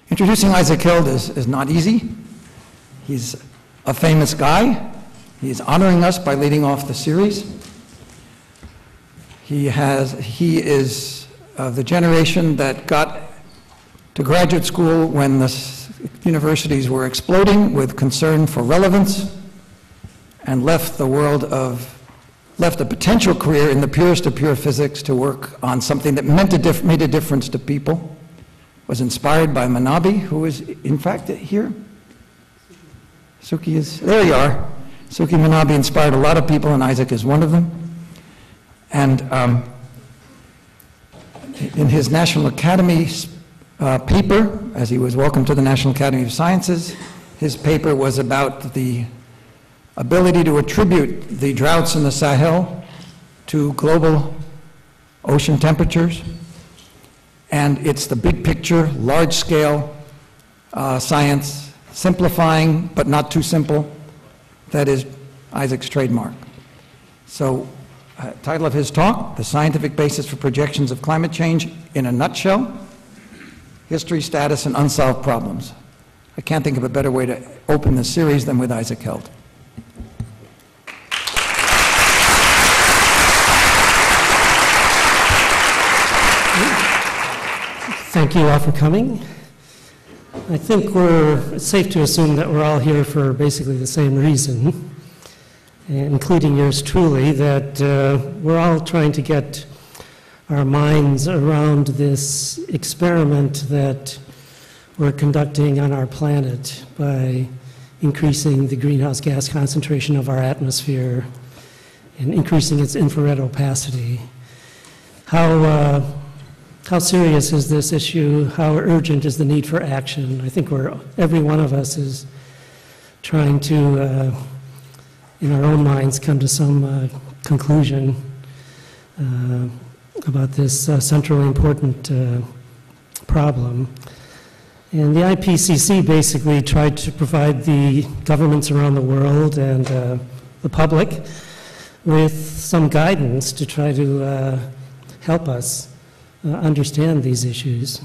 Introducing Isaac Hild is not easy. He's a famous guy. He's honoring us by leading off the series. He is of the generation that got to graduate school when the universities were exploding with concern for relevance, and left a potential career in the purest of pure physics to work on something that made a difference to people. Was inspired by Manabe, who is in fact here. Suki is, there you are. Suki Manabe inspired a lot of people, and Isaac is one of them. And in his National Academy paper, as he was welcomed to the National Academy of Sciences, his paper was about the ability to attribute the droughts in the Sahel to global ocean temperatures. And it's the big picture, large-scale science, simplifying but not too simple. That is Isaac's trademark. So, title of his talk, The Scientific Basis for Projections of Climate Change in a Nutshell, History, Status, and Unsolved Problems. I can't think of a better way to open this series than with Isaac Hild. Thank you all for coming. I think it's safe to assume that we're all here for basically the same reason, including yours truly, that we're all trying to get our minds around this experiment that we're conducting on our planet by increasing the greenhouse gas concentration of our atmosphere and increasing its infrared opacity. How serious is this issue? How urgent is the need for action? I think every one of us is trying to, in our own minds, come to some conclusion about this centrally important problem. And the IPCC basically tried to provide the governments around the world and the public with some guidance to try to help us understand these issues.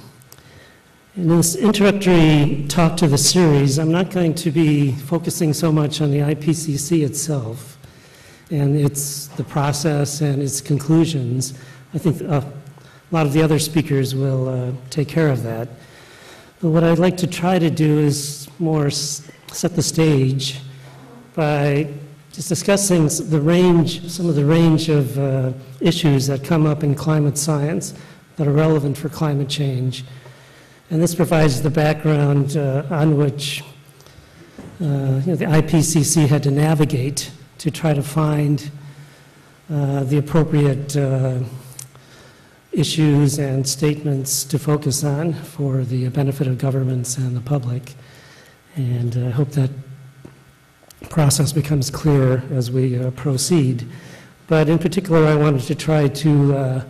In this introductory talk to the series, I'm not going to be focusing so much on the IPCC itself and the process and its conclusions. I think a lot of the other speakers will take care of that. But what I'd like to try to do is more set the stage by just discussing some of the range of issues that come up in climate science that are relevant for climate change. And this provides the background on which the IPCC had to navigate to try to find the appropriate issues and statements to focus on for the benefit of governments and the public. And I hope that process becomes clear as we proceed. But in particular, I wanted to try to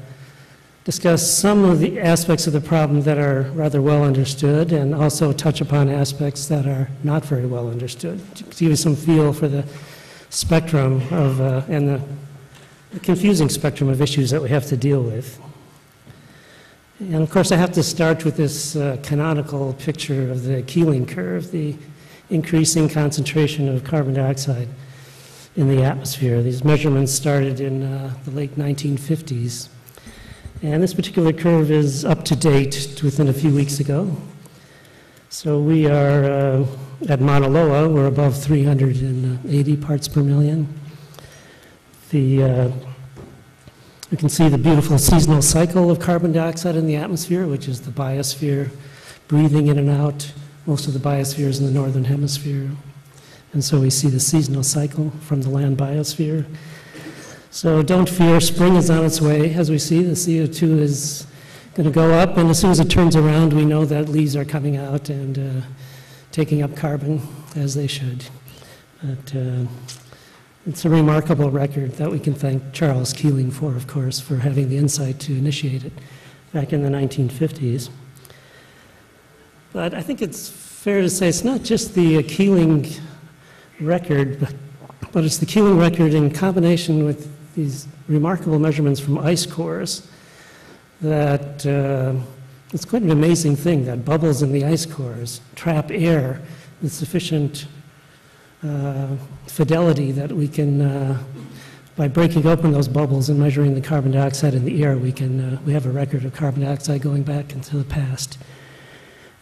discuss some of the aspects of the problem that are rather well understood, and also touch upon aspects that are not very well understood, to give you some feel for the spectrum of, and the confusing spectrum of issues that we have to deal with. And of course, I have to start with this canonical picture of the Keeling curve, the increasing concentration of carbon dioxide in the atmosphere. These measurements started in the late 1950s. And this particular curve is up to date within a few weeks ago. So we are at Mauna Loa, we're above 380 parts per million. You can see the beautiful seasonal cycle of carbon dioxide in the atmosphere, which is the biosphere breathing in and out. Most of the biosphere is in the northern hemisphere. And so we see the seasonal cycle from the land biosphere. So don't fear, spring is on its way. As we see, the CO2 is going to go up, and as soon as it turns around, we know that leaves are coming out and taking up carbon, as they should. But it's a remarkable record that we can thank Charles Keeling for, of course, for having the insight to initiate it back in the 1950s. But I think it's fair to say it's not just the Keeling record, but it's the Keeling record in combination with these remarkable measurements from ice cores that It's quite an amazing thing that bubbles in the ice cores trap air with sufficient fidelity that we can, by breaking open those bubbles and measuring the carbon dioxide in the air, we have a record of carbon dioxide going back into the past.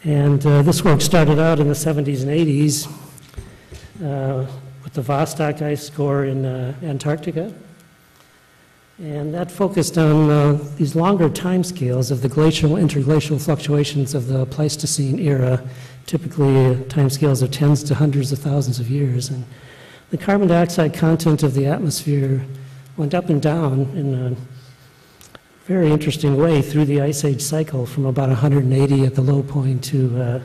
And this work started out in the 70s and 80s with the Vostok ice core in Antarctica. And that focused on these longer time scales of the glacial, interglacial fluctuations of the Pleistocene era, typically time scales of tens to hundreds of thousands of years. And the carbon dioxide content of the atmosphere went up and down in a very interesting way through the Ice Age cycle, from about 180 at the low point to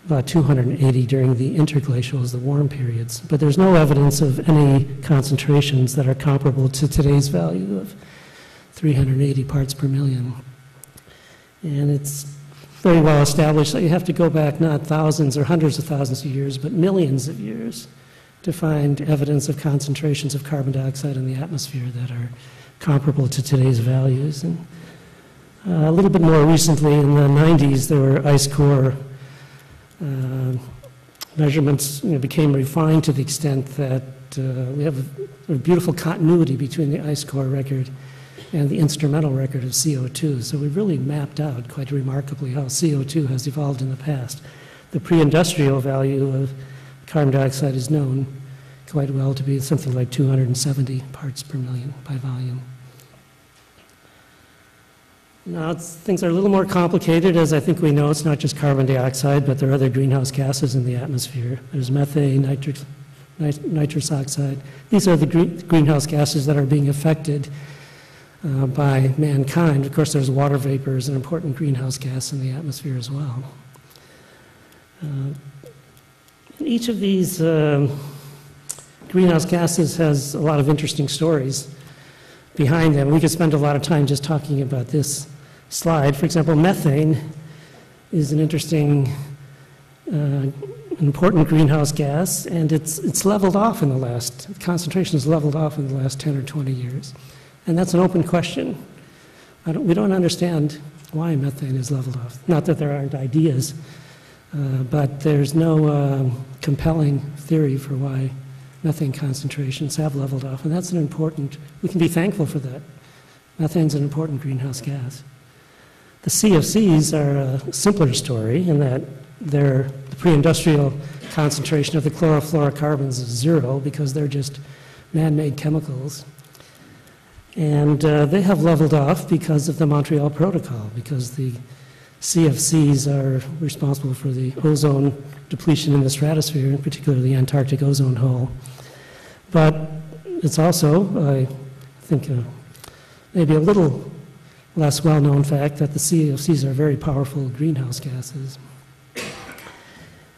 about 280 during the interglacials, the warm periods. But there's no evidence of any concentrations that are comparable to today's value of 380 parts per million. And it's very well established that you have to go back not thousands or hundreds of thousands of years, but millions of years to find evidence of concentrations of carbon dioxide in the atmosphere that are comparable to today's values. And a little bit more recently, in the 90s, there were ice core measurements became refined to the extent that we have a beautiful continuity between the ice core record and the instrumental record of CO2. So we've really mapped out quite remarkably how CO2 has evolved in the past. The pre-industrial value of carbon dioxide is known quite well to be something like 270 parts per million by volume. Now, things are a little more complicated. As I think we know, it's not just carbon dioxide, but there are other greenhouse gases in the atmosphere. There's methane, nitrous oxide. These are the greenhouse gases that are being affected by mankind. Of course, there's water vapor is an important greenhouse gas in the atmosphere as well. Each of these greenhouse gases has a lot of interesting stories behind them. We could spend a lot of time just talking about this slide. For example, methane is an interesting, important greenhouse gas, and it's leveled off in the last, concentration has leveled off in the last 10 or 20 years. And that's an open question. We don't understand why methane is leveled off. Not that there aren't ideas, but there's no compelling theory for why methane concentrations have leveled off, and that's an important, we can be thankful for that. Methane's an important greenhouse gas. The CFCs are a simpler story in that the pre-industrial concentration of the chlorofluorocarbons is 0 because they're just man-made chemicals. And they have leveled off because of the Montreal Protocol, because the CFCs are responsible for the ozone depletion in the stratosphere, in particular the Antarctic ozone hole. But it's also, I think, maybe a little less well-known fact that the CFCs are very powerful greenhouse gases.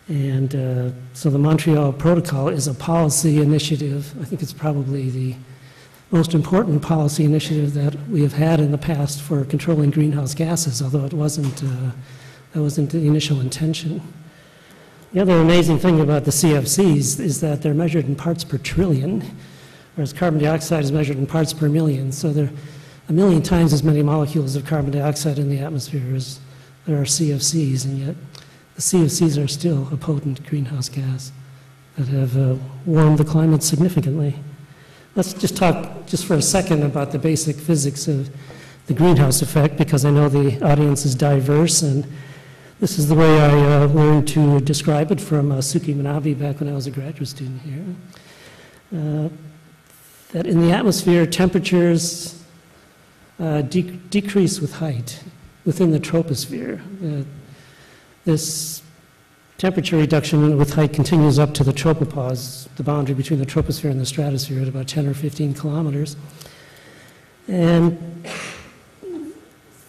And so the Montreal Protocol is a policy initiative. I think it's probably the most important policy initiative that we have had in the past for controlling greenhouse gases, although that wasn't the initial intention. The other amazing thing about the CFCs is that they're measured in parts per trillion, whereas carbon dioxide is measured in parts per million. So there are 1 million times as many molecules of carbon dioxide in the atmosphere as there are CFCs, and yet the CFCs are still a potent greenhouse gas that have warmed the climate significantly. Let's just talk just for a second about the basic physics of the greenhouse effect, because I know the audience is diverse, and this is the way I learned to describe it from Suki Manabe back when I was a graduate student here. That in the atmosphere, temperatures decrease with height within the troposphere. This temperature reduction with height continues up to the tropopause, the boundary between the troposphere and the stratosphere, at about 10 or 15 kilometers. And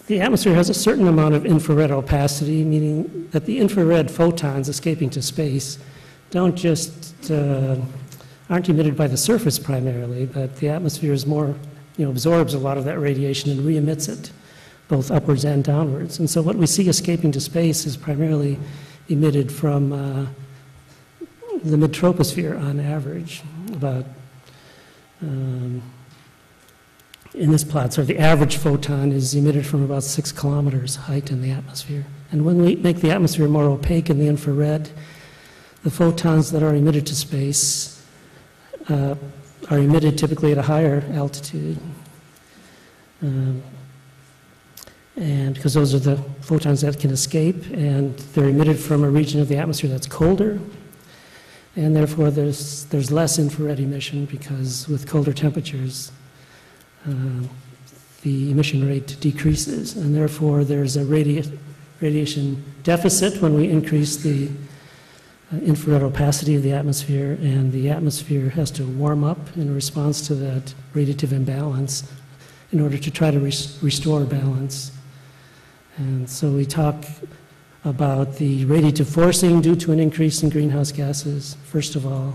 the atmosphere has a certain amount of infrared opacity, meaning that the infrared photons escaping to space don't just, aren't emitted by the surface primarily, but the atmosphere is more, absorbs a lot of that radiation and re-emits it, both upwards and downwards. And so what we see escaping to space is primarily emitted from the mid-troposphere on average, about in this plot, so the average photon is emitted from about 6 kilometers height in the atmosphere. And when we make the atmosphere more opaque in the infrared, the photons that are emitted to space are emitted typically at a higher altitude. And because those are the photons that can escape, and they're emitted from a region of the atmosphere that's colder, and therefore there's less infrared emission, because with colder temperatures, the emission rate decreases, and therefore there's a radiation deficit when we increase the infrared opacity of the atmosphere, and the atmosphere has to warm up in response to that radiative imbalance in order to try to restore balance. And so we talk about the radiative forcing due to an increase in greenhouse gases. First of all,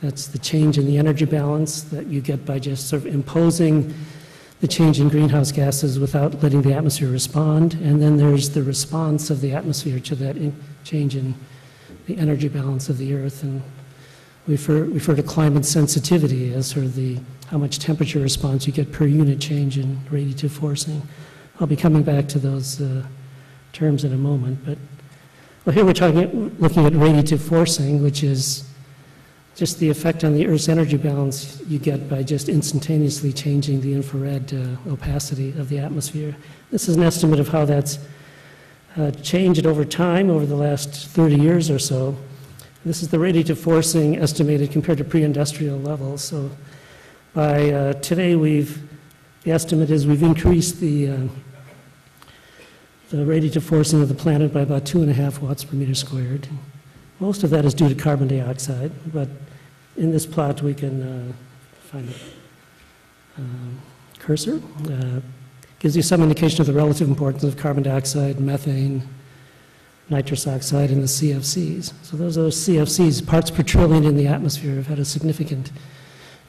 that's the change in the energy balance that you get by just sort of imposing the change in greenhouse gases without letting the atmosphere respond. And then there's the response of the atmosphere to that change in the energy balance of the Earth. And we refer to climate sensitivity as sort of how much temperature response you get per unit change in radiative forcing. I'll be coming back to those terms in a moment. But well, here we're looking at radiative forcing, which is just the effect on the Earth's energy balance you get by just instantaneously changing the infrared opacity of the atmosphere. This is an estimate of how that's changed over time over the last 30 years or so. This is the radiative forcing estimated compared to pre-industrial levels. So by today, the estimate is we've increased the radiative forcing of the planet by about 2.5 watts per meter squared. Most of that is due to carbon dioxide, but in this plot we can find a cursor. Gives you some indication of the relative importance of carbon dioxide, methane, nitrous oxide, and the CFCs. So those are CFCs, parts per trillion in the atmosphere, have had a significant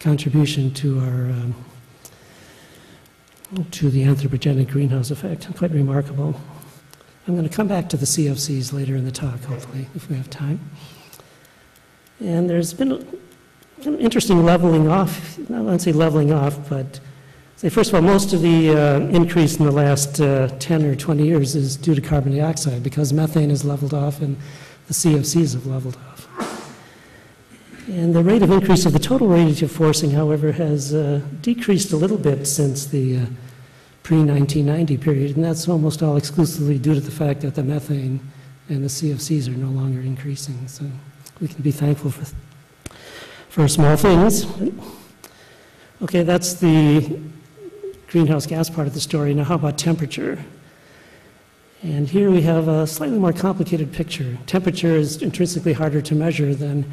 contribution to the anthropogenic greenhouse effect. Quite remarkable. I'm going to come back to the CFCs later in the talk, hopefully, if we have time. And there's been an interesting leveling off. I won't say leveling off, but say, first of all, most of the increase in the last 10 or 20 years is due to carbon dioxide, because methane has leveled off and the CFCs have leveled off. And the rate of increase of the total radiative forcing, however, has decreased a little bit since the pre-1990 period, and that's almost all exclusively due to the fact that the methane and the CFCs are no longer increasing. So we can be thankful for small things. Okay, that's the greenhouse gas part of the story. Now how about temperature? And here we have a slightly more complicated picture. Temperature is intrinsically harder to measure than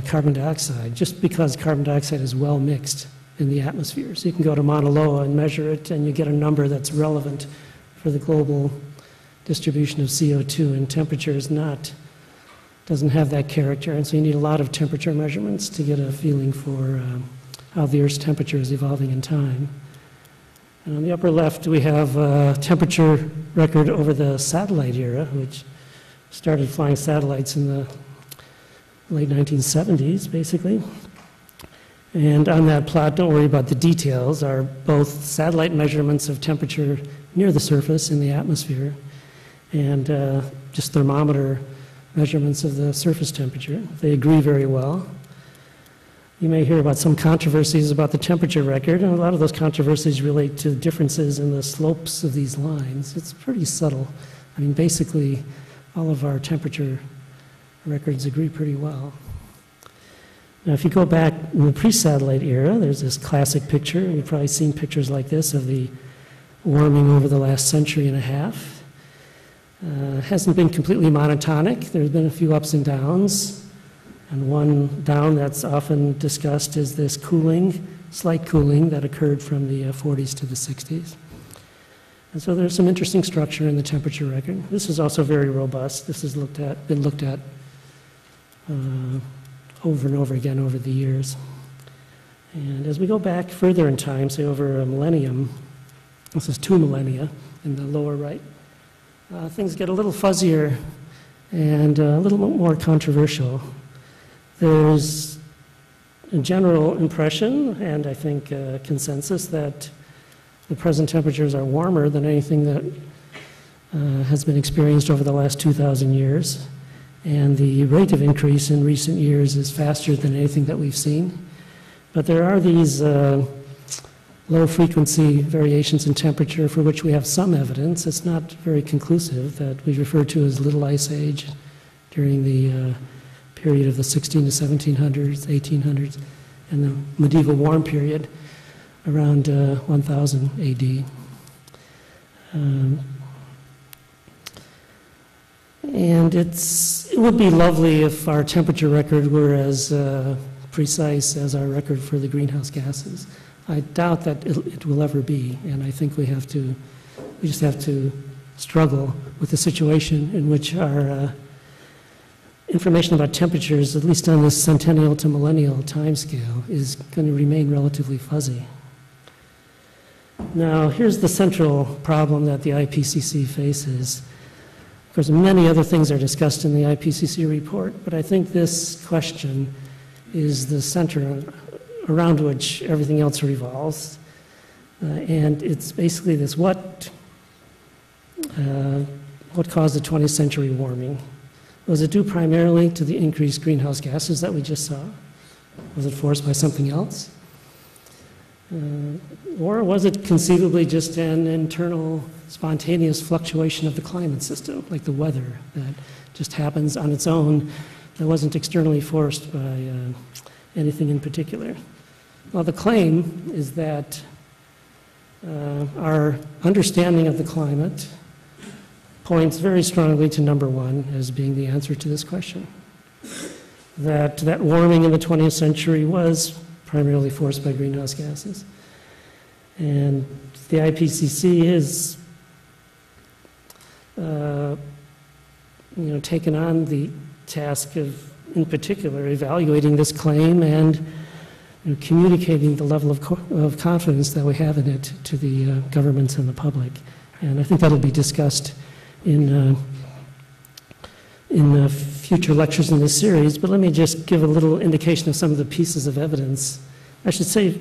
carbon dioxide, just because carbon dioxide is well mixed in the atmosphere. So you can go to Mauna Loa and measure it, and you get a number that's relevant for the global distribution of CO2, and temperature doesn't have that character, and so you need a lot of temperature measurements to get a feeling for how the Earth's temperature is evolving in time. And on the upper left, we have a temperature record over the satellite era, which started flying satellites in the late 1970s, basically. And on that plot, don't worry about the details, are both satellite measurements of temperature near the surface in the atmosphere and just thermometer measurements of the surface temperature. They agree very well. You may hear about some controversies about the temperature record, and a lot of those controversies relate to differences in the slopes of these lines. It's pretty subtle. I mean, basically, all of our temperature records agree pretty well. Now, if you go back in the pre-satellite era, there's this classic picture. You've probably seen pictures like this of the warming over the last century and a half. It hasn't been completely monotonic. There's been a few ups and downs. And one down that's often discussed is this cooling, slight cooling that occurred from the 40s to the 60s. And so there's some interesting structure in the temperature record. This is also very robust. This has been looked at over and over again over the years. And as we go back further in time, say over a millennium, this is 2 millennia in the lower right, things get a little fuzzier and a little more controversial. There's a general impression, and I think consensus, that the present temperatures are warmer than anything that has been experienced over the last 2,000 years. And the rate of increase in recent years is faster than anything that we've seen. But there are these low-frequency variations in temperature for which we have some evidence. It's not very conclusive, that we refer to as Little Ice Age during the period of the 16 to 1700s, 1800s, and the medieval warm period around 1000 AD. And it would be lovely if our temperature record were as precise as our record for the greenhouse gases. I doubt that it will ever be, and I think we just have to struggle with the situation in which our information about temperatures, at least on this centennial to millennial timescale, is going to remain relatively fuzzy. Now, here's the central problem that the IPCC faces. Of course, many other things are discussed in the IPCC report, but I think this question is the center around which everything else revolves. And it's basically this: what caused the 20th century warming? Was it due primarily to the increased greenhouse gases that we just saw? Was it forced by something else? Or was it conceivably just an internal spontaneous fluctuation of the climate system, like the weather, that just happens on its own, that wasn't externally forced by anything in particular? Well, the claim is that our understanding of the climate points very strongly to number one as being the answer to this question. That warming in the 20th century was primarily forced by greenhouse gases. And the IPCC has taken on the task of, in particular, evaluating this claim and communicating the level of confidence that we have in it to the governments and the public. And I think that'll be discussed in future lectures in this series, but let me just give a little indication of some of the pieces of evidence. I should say,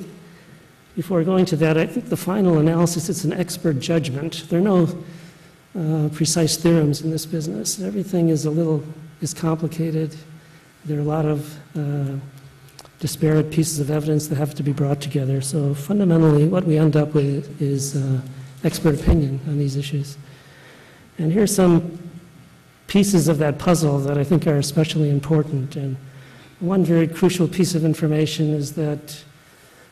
before going to that, I think the final analysis is an expert judgment. There are no precise theorems in this business. Everything is complicated. There are a lot of disparate pieces of evidence that have to be brought together. So fundamentally, what we end up with is expert opinion on these issues. And here's some pieces of that puzzle that I think are especially important. And one very crucial piece of information is that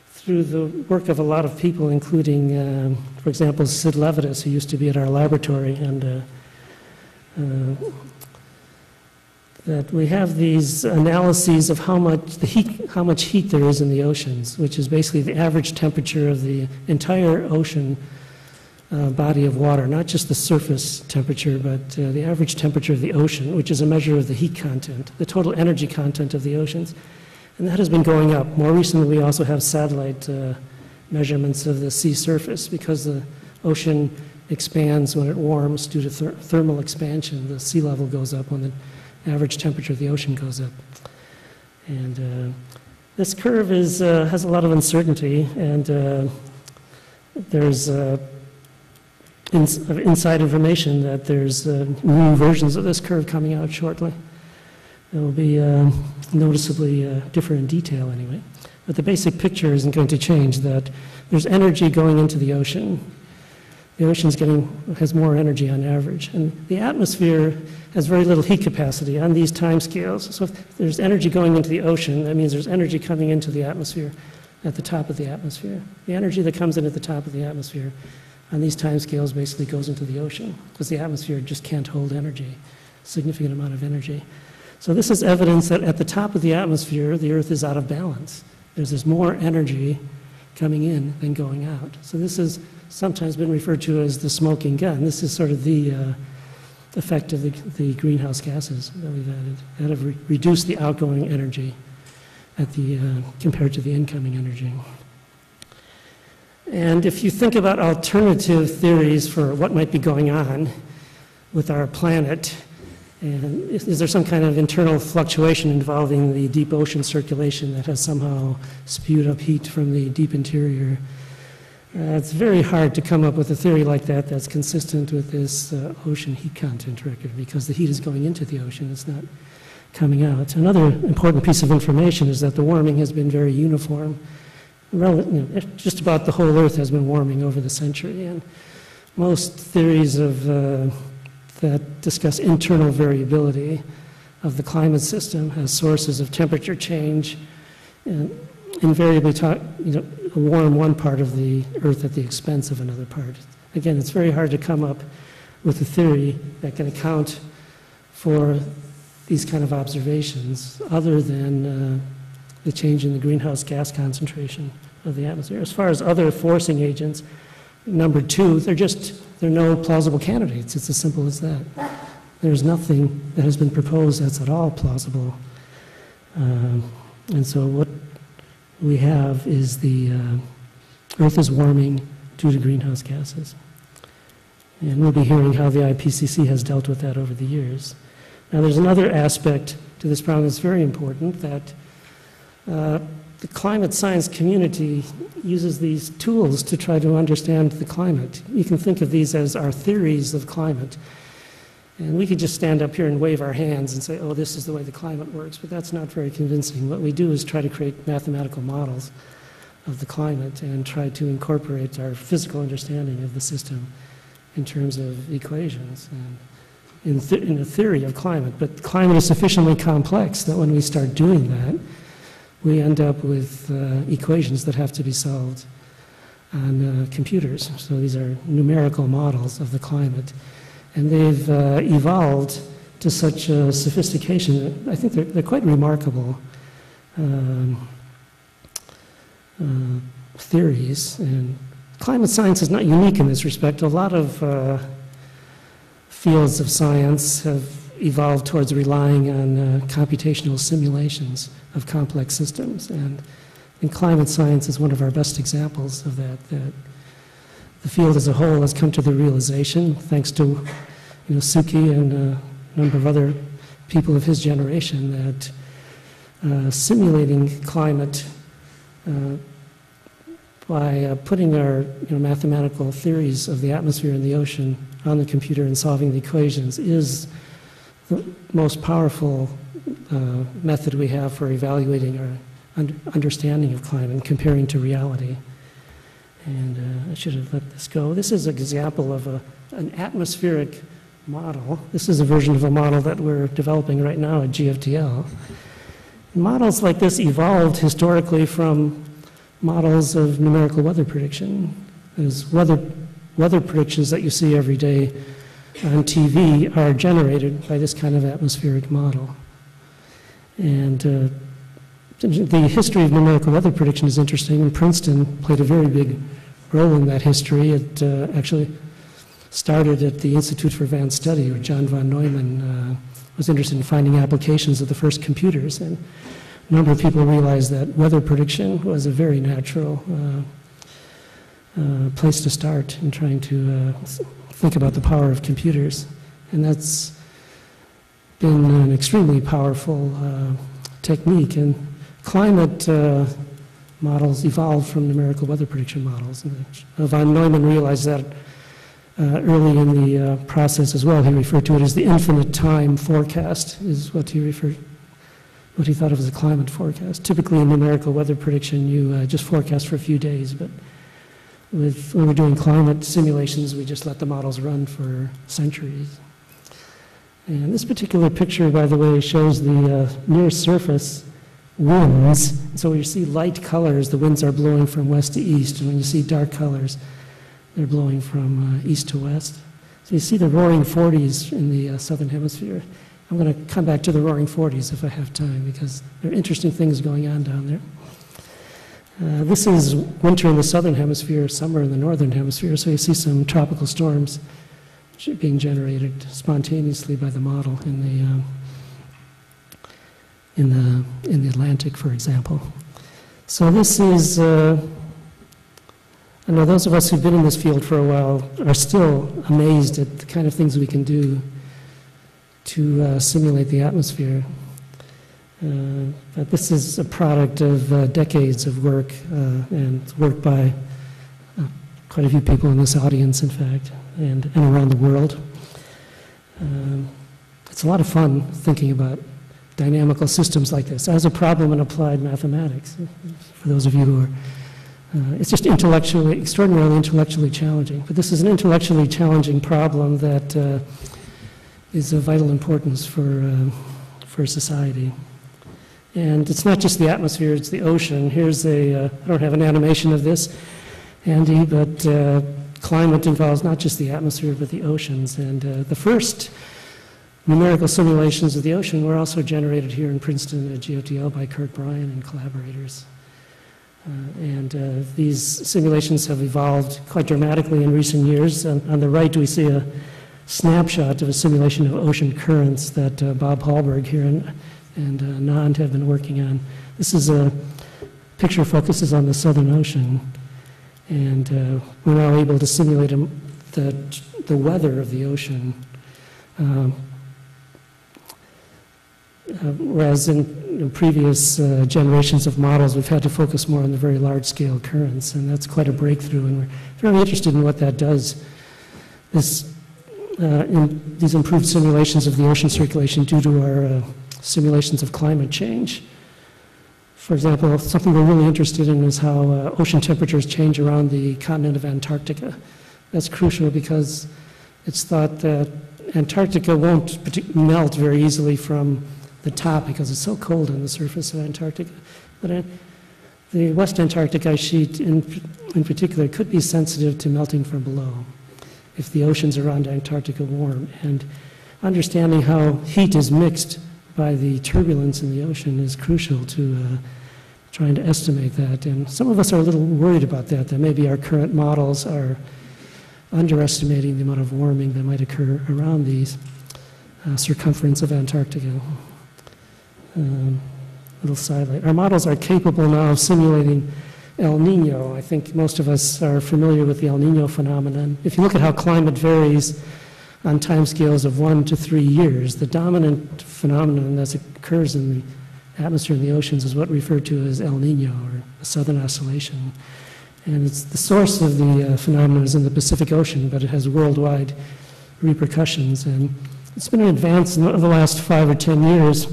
through the work of a lot of people, including, for example, Sid Levitas, who used to be at our laboratory, and that we have these analyses of how much heat there is in the oceans, which is basically the average temperature of the entire ocean body of water, not just the surface temperature, but the average temperature of the ocean, which is a measure of the heat content, the total energy content of the oceans. And that has been going up. More recently, we also have satellite measurements of the sea surface, because the ocean expands when it warms due to thermal expansion. The sea level goes up when the average temperature of the ocean goes up. And this curve has a lot of uncertainty, and there's inside information that there's new versions of this curve coming out shortly. It will be noticeably different in detail anyway. But the basic picture isn't going to change, that there's energy going into the ocean. The ocean has more energy on average. And the atmosphere has very little heat capacity on these time scales. So if there's energy going into the ocean, that means there's energy coming into the atmosphere at the top of the atmosphere. The energy that comes in at the top of the atmosphere on these time scales basically goes into the ocean, because the atmosphere just can't hold energy, a significant amount of energy. So this is evidence that at the top of the atmosphere, the Earth is out of balance. There's more energy coming in than going out. So this has sometimes been referred to as the smoking gun. This is sort of the effect of the greenhouse gases that we've added, that have reduced the outgoing energy compared to the incoming energy. And if you think about alternative theories for what might be going on with our planet, And is there some kind of internal fluctuation involving the deep ocean circulation that has somehow spewed up heat from the deep interior? It's very hard to come up with a theory like that that's consistent with this ocean heat content record, because the heat is going into the ocean, it's not coming out. Another important piece of information is that the warming has been very uniform. Just about the whole Earth has been warming over the century, and most theories that discuss internal variability of the climate system as sources of temperature change and invariably warm one part of the Earth at the expense of another part. Again, it's very hard to come up with a theory that can account for these kind of observations other than the change in the greenhouse gas concentration of the atmosphere. As far as other forcing agents, number two, they're no plausible candidates. It's as simple as that. There's nothing that has been proposed that's at all plausible. And so what we have is the Earth is warming due to greenhouse gases. And we'll be hearing how the IPCC has dealt with that over the years. Now, there's another aspect to this problem that's very important, that the climate science community uses these tools to try to understand the climate. You can think of these as our theories of climate. And we could just stand up here and wave our hands and say, oh, this is the way the climate works, but that's not very convincing. What we do is try to create mathematical models of the climate and try to incorporate our physical understanding of the system in terms of equations and in a theory of climate. But climate is sufficiently complex that when we start doing that, we end up with equations that have to be solved on computers. So these are numerical models of the climate. And they've evolved to such a sophistication that I think they're quite remarkable theories. And climate science is not unique in this respect. A lot of fields of science have evolved towards relying on computational simulations of complex systems. And climate science is one of our best examples of that. The field as a whole has come to the realization, thanks to Suki and a number of other people of his generation, that simulating climate by putting our mathematical theories of the atmosphere and the ocean on the computer and solving the equations is the most powerful method we have for evaluating our understanding of climate and comparing to reality. And I should have let this go. This is an example of an atmospheric model. This is a version of a model that we're developing right now at GFDL. Models like this evolved historically from models of numerical weather prediction. There's weather predictions that you see every day on TV are generated by this kind of atmospheric model. And the history of numerical weather prediction is interesting, and Princeton played a very big role in that history. It actually started at the Institute for Advanced Study, where John von Neumann was interested in finding applications of the first computers. And a number of people realized that weather prediction was a very natural place to start in trying to think about the power of computers. And that's been an extremely powerful technique. And climate models evolved from numerical weather prediction models. And von Neumann realized that early in the process as well. He referred to it as the infinite time forecast, is what he thought of as a climate forecast. Typically in numerical weather prediction, you just forecast for a few days, but when we're doing climate simulations, we just let the models run for centuries. And this particular picture, by the way, shows the near surface winds. So when you see light colors, the winds are blowing from west to east, and when you see dark colors, they're blowing from east to west. So you see the roaring 40s in the southern hemisphere. I'm going to come back to the roaring 40s if I have time, because there are interesting things going on down there. This is winter in the southern hemisphere, summer in the northern hemisphere, so you see some tropical storms being generated spontaneously by the model in the Atlantic, for example. So this is, I know those of us who've been in this field for a while are still amazed at the kind of things we can do to simulate the atmosphere. But this is a product of decades of work, and work by quite a few people in this audience, in fact, and around the world. It's a lot of fun thinking about dynamical systems like this as a problem in applied mathematics, for those of you who are, it's just extraordinarily intellectually challenging. But this is an intellectually challenging problem that is of vital importance for society. And it's not just the atmosphere, it's the ocean. Here's I don't have an animation of this, Andy, but climate involves not just the atmosphere, but the oceans. And the first numerical simulations of the ocean were also generated here in Princeton at GFDL by Kurt Bryan and collaborators. These simulations have evolved quite dramatically in recent years. On the right, we see a snapshot of a simulation of ocean currents that Bob Hallberg here and Nand have been working on. This is a picture focuses on the Southern Ocean, and we're now able to simulate the weather of the ocean. Whereas in previous generations of models, we've had to focus more on the very large-scale currents, and that's quite a breakthrough, and we're very interested in what that does. These improved simulations of the ocean circulation due to our simulations of climate change. For example, something we're really interested in is how ocean temperatures change around the continent of Antarctica. That's crucial because it's thought that Antarctica won't melt very easily from the top because it's so cold on the surface of Antarctica. But the West Antarctic ice sheet in particular could be sensitive to melting from below if the oceans around Antarctica warm. And understanding how heat is mixed by the turbulence in the ocean is crucial to trying to estimate that. And some of us are a little worried about that maybe our current models are underestimating the amount of warming that might occur around the circumference of Antarctica. Little sidelight. Our models are capable now of simulating El Nino. I think most of us are familiar with the El Nino phenomenon. If you look at how climate varies on timescales of 1 to 3 years, the dominant phenomenon that occurs in the atmosphere and the oceans is what we refer to as El Nino, or the Southern Oscillation. And it's the source of the phenomenon is in the Pacific Ocean, but it has worldwide repercussions. And it's been an advance in the last 5 or 10 years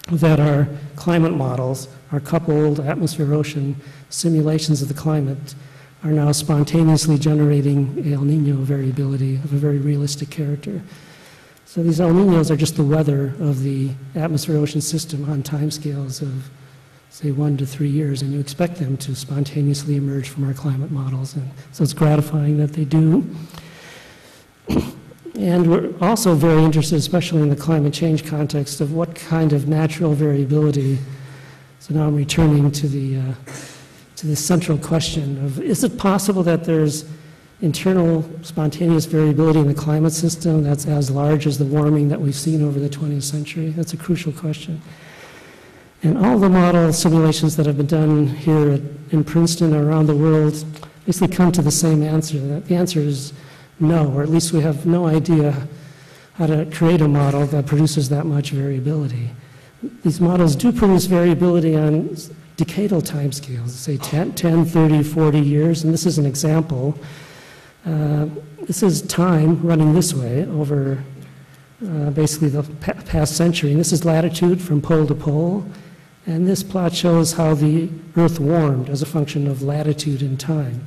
that our climate models, our coupled atmosphere-ocean simulations of the climate, are now spontaneously generating El Nino variability of a very realistic character. So these El Ninos are just the weather of the atmosphere-ocean system on timescales of, say, 1 to 3 years, and you expect them to spontaneously emerge from our climate models. And so it's gratifying that they do. And we're also very interested, especially in the climate change context, of what kind of natural variability. So now I'm returning to the central question of, is it possible that there's internal spontaneous variability in the climate system that's as large as the warming that we've seen over the 20th century? That's a crucial question. And all the model simulations that have been done here in Princeton or around the world basically come to the same answer. The answer is no, or at least we have no idea how to create a model that produces that much variability. These models do produce variability on decadal timescales, say 10, 30, 40 years, and this is an example. This is time running this way over basically the past century, and this is latitude from pole to pole, and this plot shows how the Earth warmed as a function of latitude and time.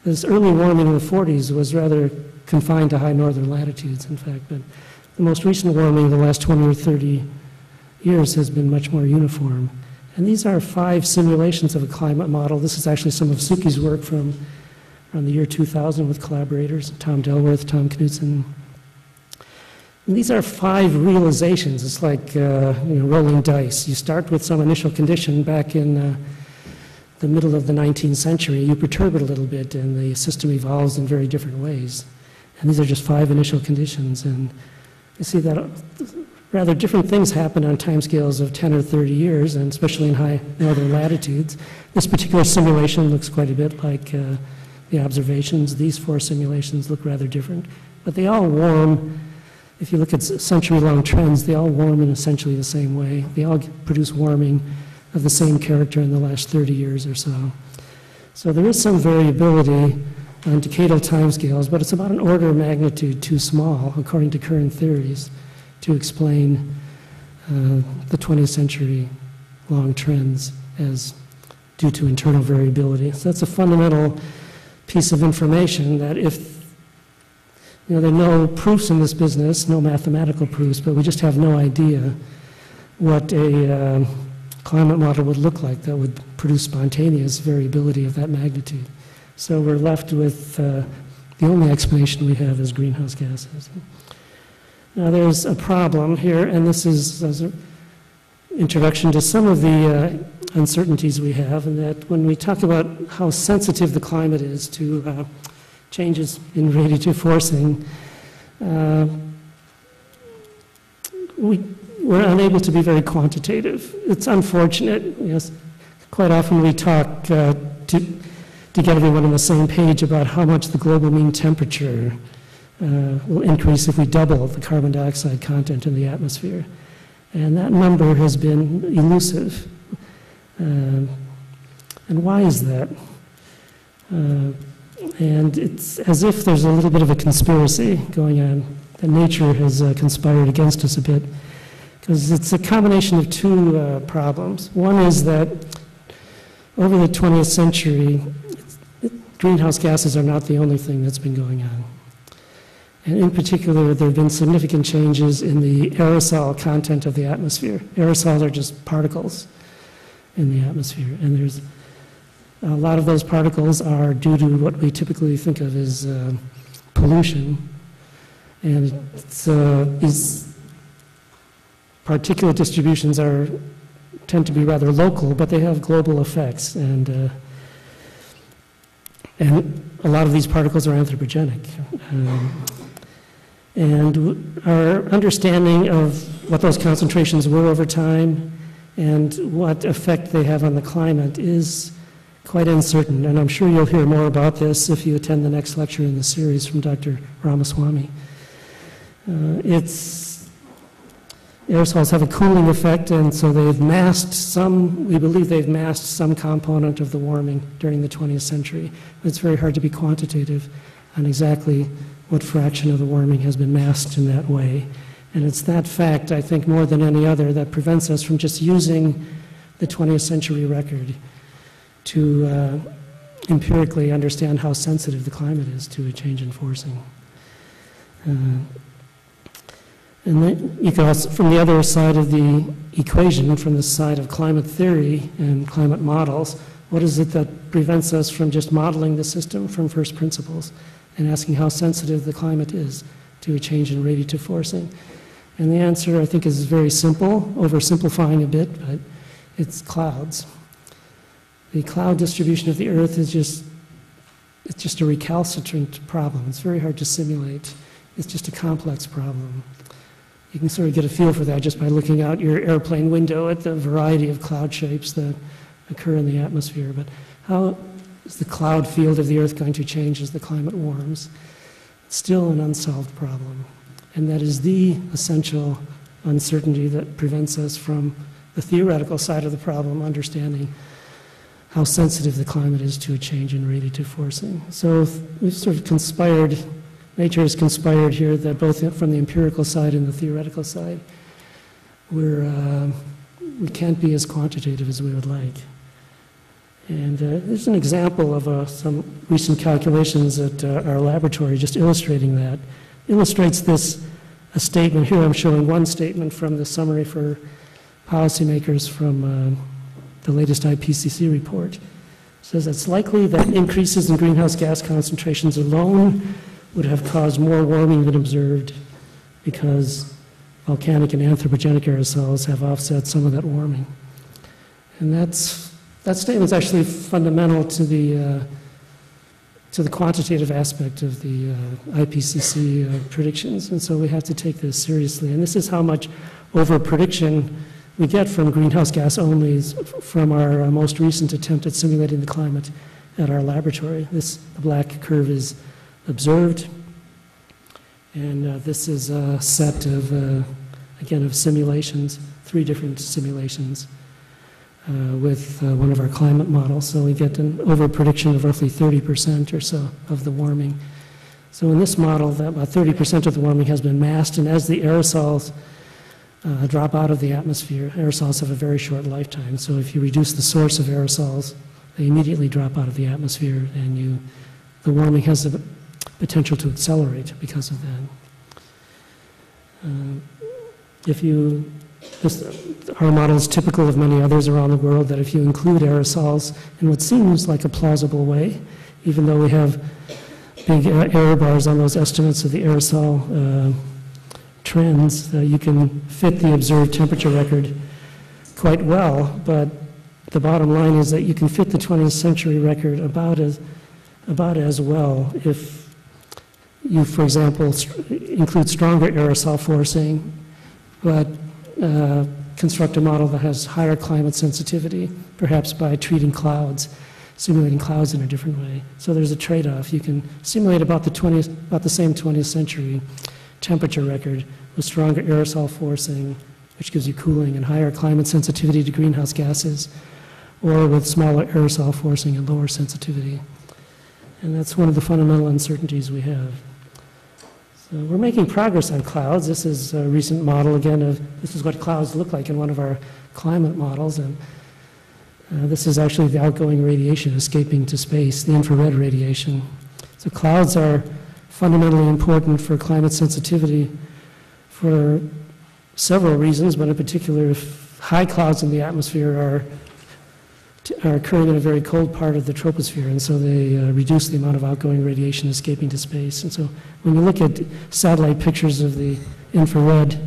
This early warming in the 40s was rather confined to high northern latitudes, in fact, but the most recent warming in the last 20 or 30 years has been much more uniform. And these are 5 simulations of a climate model. This is actually some of Suki's work from around the year 2000 with collaborators, Tom Delworth, Tom Knudsen. And these are 5 realizations. It's like rolling dice. You start with some initial condition back in the middle of the 19th century. You perturb it a little bit, and the system evolves in very different ways. And these are just 5 initial conditions. And you see that rather different things happen on timescales of 10 or 30 years, and especially in high northern latitudes. This particular simulation looks quite a bit like the observations. These 4 simulations look rather different, but they all warm if you look at century-long trends, they all warm in essentially the same way. They all produce warming of the same character in the last 30 years or so. So there is some variability on decadal timescales, but it's about an order of magnitude too small, according to current theories, to explain the 20th century long trends as due to internal variability. So that's a fundamental piece of information that if, there are no proofs in this business, no mathematical proofs, but we just have no idea what a climate model would look like that would produce spontaneous variability of that magnitude. So we're left with the only explanation we have is greenhouse gases. Now there's a problem here, and this is as an introduction to some of the uncertainties we have, and that when we talk about how sensitive the climate is to changes in radiative forcing, we're unable to be very quantitative. It's unfortunate. Yes, quite often we talk to get everyone on the same page about how much the global mean temperature will increase if we double the carbon dioxide content in the atmosphere. And that number has been elusive. And why is that? And it's as if there's a little bit of a conspiracy going on, that nature has conspired against us a bit, because it's a combination of two problems. One is that over the 20th century, greenhouse gases are not the only thing that's been going on. And in particular, there have been significant changes in the aerosol content of the atmosphere. Aerosols are just particles in the atmosphere. And there's a lot of those particles are due to what we typically think of as pollution. And these particulate distributions tend to be rather local, but they have global effects. And a lot of these particles are anthropogenic. And our understanding of what those concentrations were over time and what effect they have on the climate is quite uncertain. And I'm sure you'll hear more about this if you attend the next lecture in the series from Dr. Ramaswamy. Aerosols have a cooling effect, and so they've masked we believe they've masked some component of the warming during the 20th century. It's very hard to be quantitative on exactly what fraction of the warming has been masked in that way. And it's that fact, I think, more than any other, that prevents us from just using the 20th century record to empirically understand how sensitive the climate is to a change in forcing. And then you can also, from the other side of the equation, from the side of climate theory and climate models, what is it that prevents us from just modeling the system from first principles and asking how sensitive the climate is to a change in radiative forcing? And the answer, I think, is very simple, oversimplifying a bit, but it's clouds. The cloud distribution of the Earth is just a recalcitrant problem. It's very hard to simulate. It's just a complex problem. You can sort of get a feel for that just by looking out your airplane window at the variety of cloud shapes that occur in the atmosphere. But how is the cloud field of the Earth going to change as the climate warms? It's still an unsolved problem. And that is the essential uncertainty that prevents us from the theoretical side of the problem understanding how sensitive the climate is to a change in radiative forcing. So we've sort of conspired, nature has conspired here that both from the empirical side and the theoretical side, we can't be as quantitative as we would like. And there's an example of some recent calculations at our laboratory just illustrating that. Illustrates this, a statement. Here I'm showing one statement from the summary for policymakers from the latest IPCC report. It says it's likely that increases in greenhouse gas concentrations alone would have caused more warming than observed because volcanic and anthropogenic aerosols have offset some of that warming. And that statement is actually fundamental to the quantitative aspect of the IPCC predictions, and so we have to take this seriously. And this is how much over-prediction we get from greenhouse gas onlys from our most recent attempt at simulating the climate at our laboratory. The black curve is observed, And this is a set of, again, of simulations, 3 different simulations with one of our climate models. So we get an over-prediction of roughly 30% or so of the warming. So in this model, that about 30% of the warming has been masked, and as the aerosols drop out of the atmosphere, aerosols have a very short lifetime. So if you reduce the source of aerosols, they immediately drop out of the atmosphere, and the warming has the potential to accelerate because of that. Our model is typical of many others around the world, that if you include aerosols in what seems like a plausible way, even though we have big error bars on those estimates of the aerosol trends, you can fit the observed temperature record quite well, but the bottom line is that you can fit the 20th century record about as well if you, for example, include stronger aerosol forcing, but construct a model that has higher climate sensitivity, perhaps by treating clouds, simulating clouds in a different way. So there's a trade-off. You can simulate about the same 20th century temperature record with stronger aerosol forcing, which gives you cooling and higher climate sensitivity to greenhouse gases, or with smaller aerosol forcing and lower sensitivity. And that's one of the fundamental uncertainties we have. So we're making progress on clouds. This is a recent model, again, this is what clouds look like in one of our climate models. And this is actually the outgoing radiation escaping to space, the infrared radiation. So clouds are fundamentally important for climate sensitivity for several reasons, but in particular, if high clouds in the atmosphere are occurring in a very cold part of the troposphere, and so they reduce the amount of outgoing radiation escaping to space. And so when you look at satellite pictures of the infrared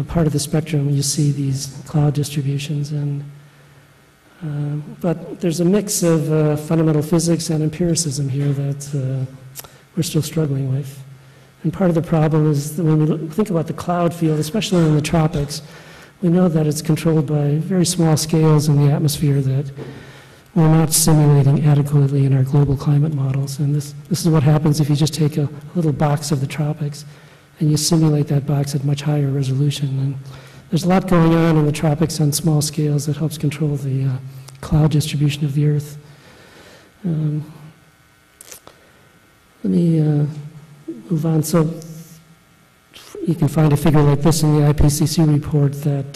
part of the spectrum, you see these cloud distributions. But there's a mix of fundamental physics and empiricism here that we're still struggling with. And part of the problem is that when we think about the cloud field, especially in the tropics, we know that it's controlled by very small scales in the atmosphere that we're not simulating adequately in our global climate models. And this is what happens if you just take a little box of the tropics and you simulate that box at much higher resolution. And there's a lot going on in the tropics on small scales that helps control the cloud distribution of the Earth. Let me move on. So you can find a figure like this in the IPCC report that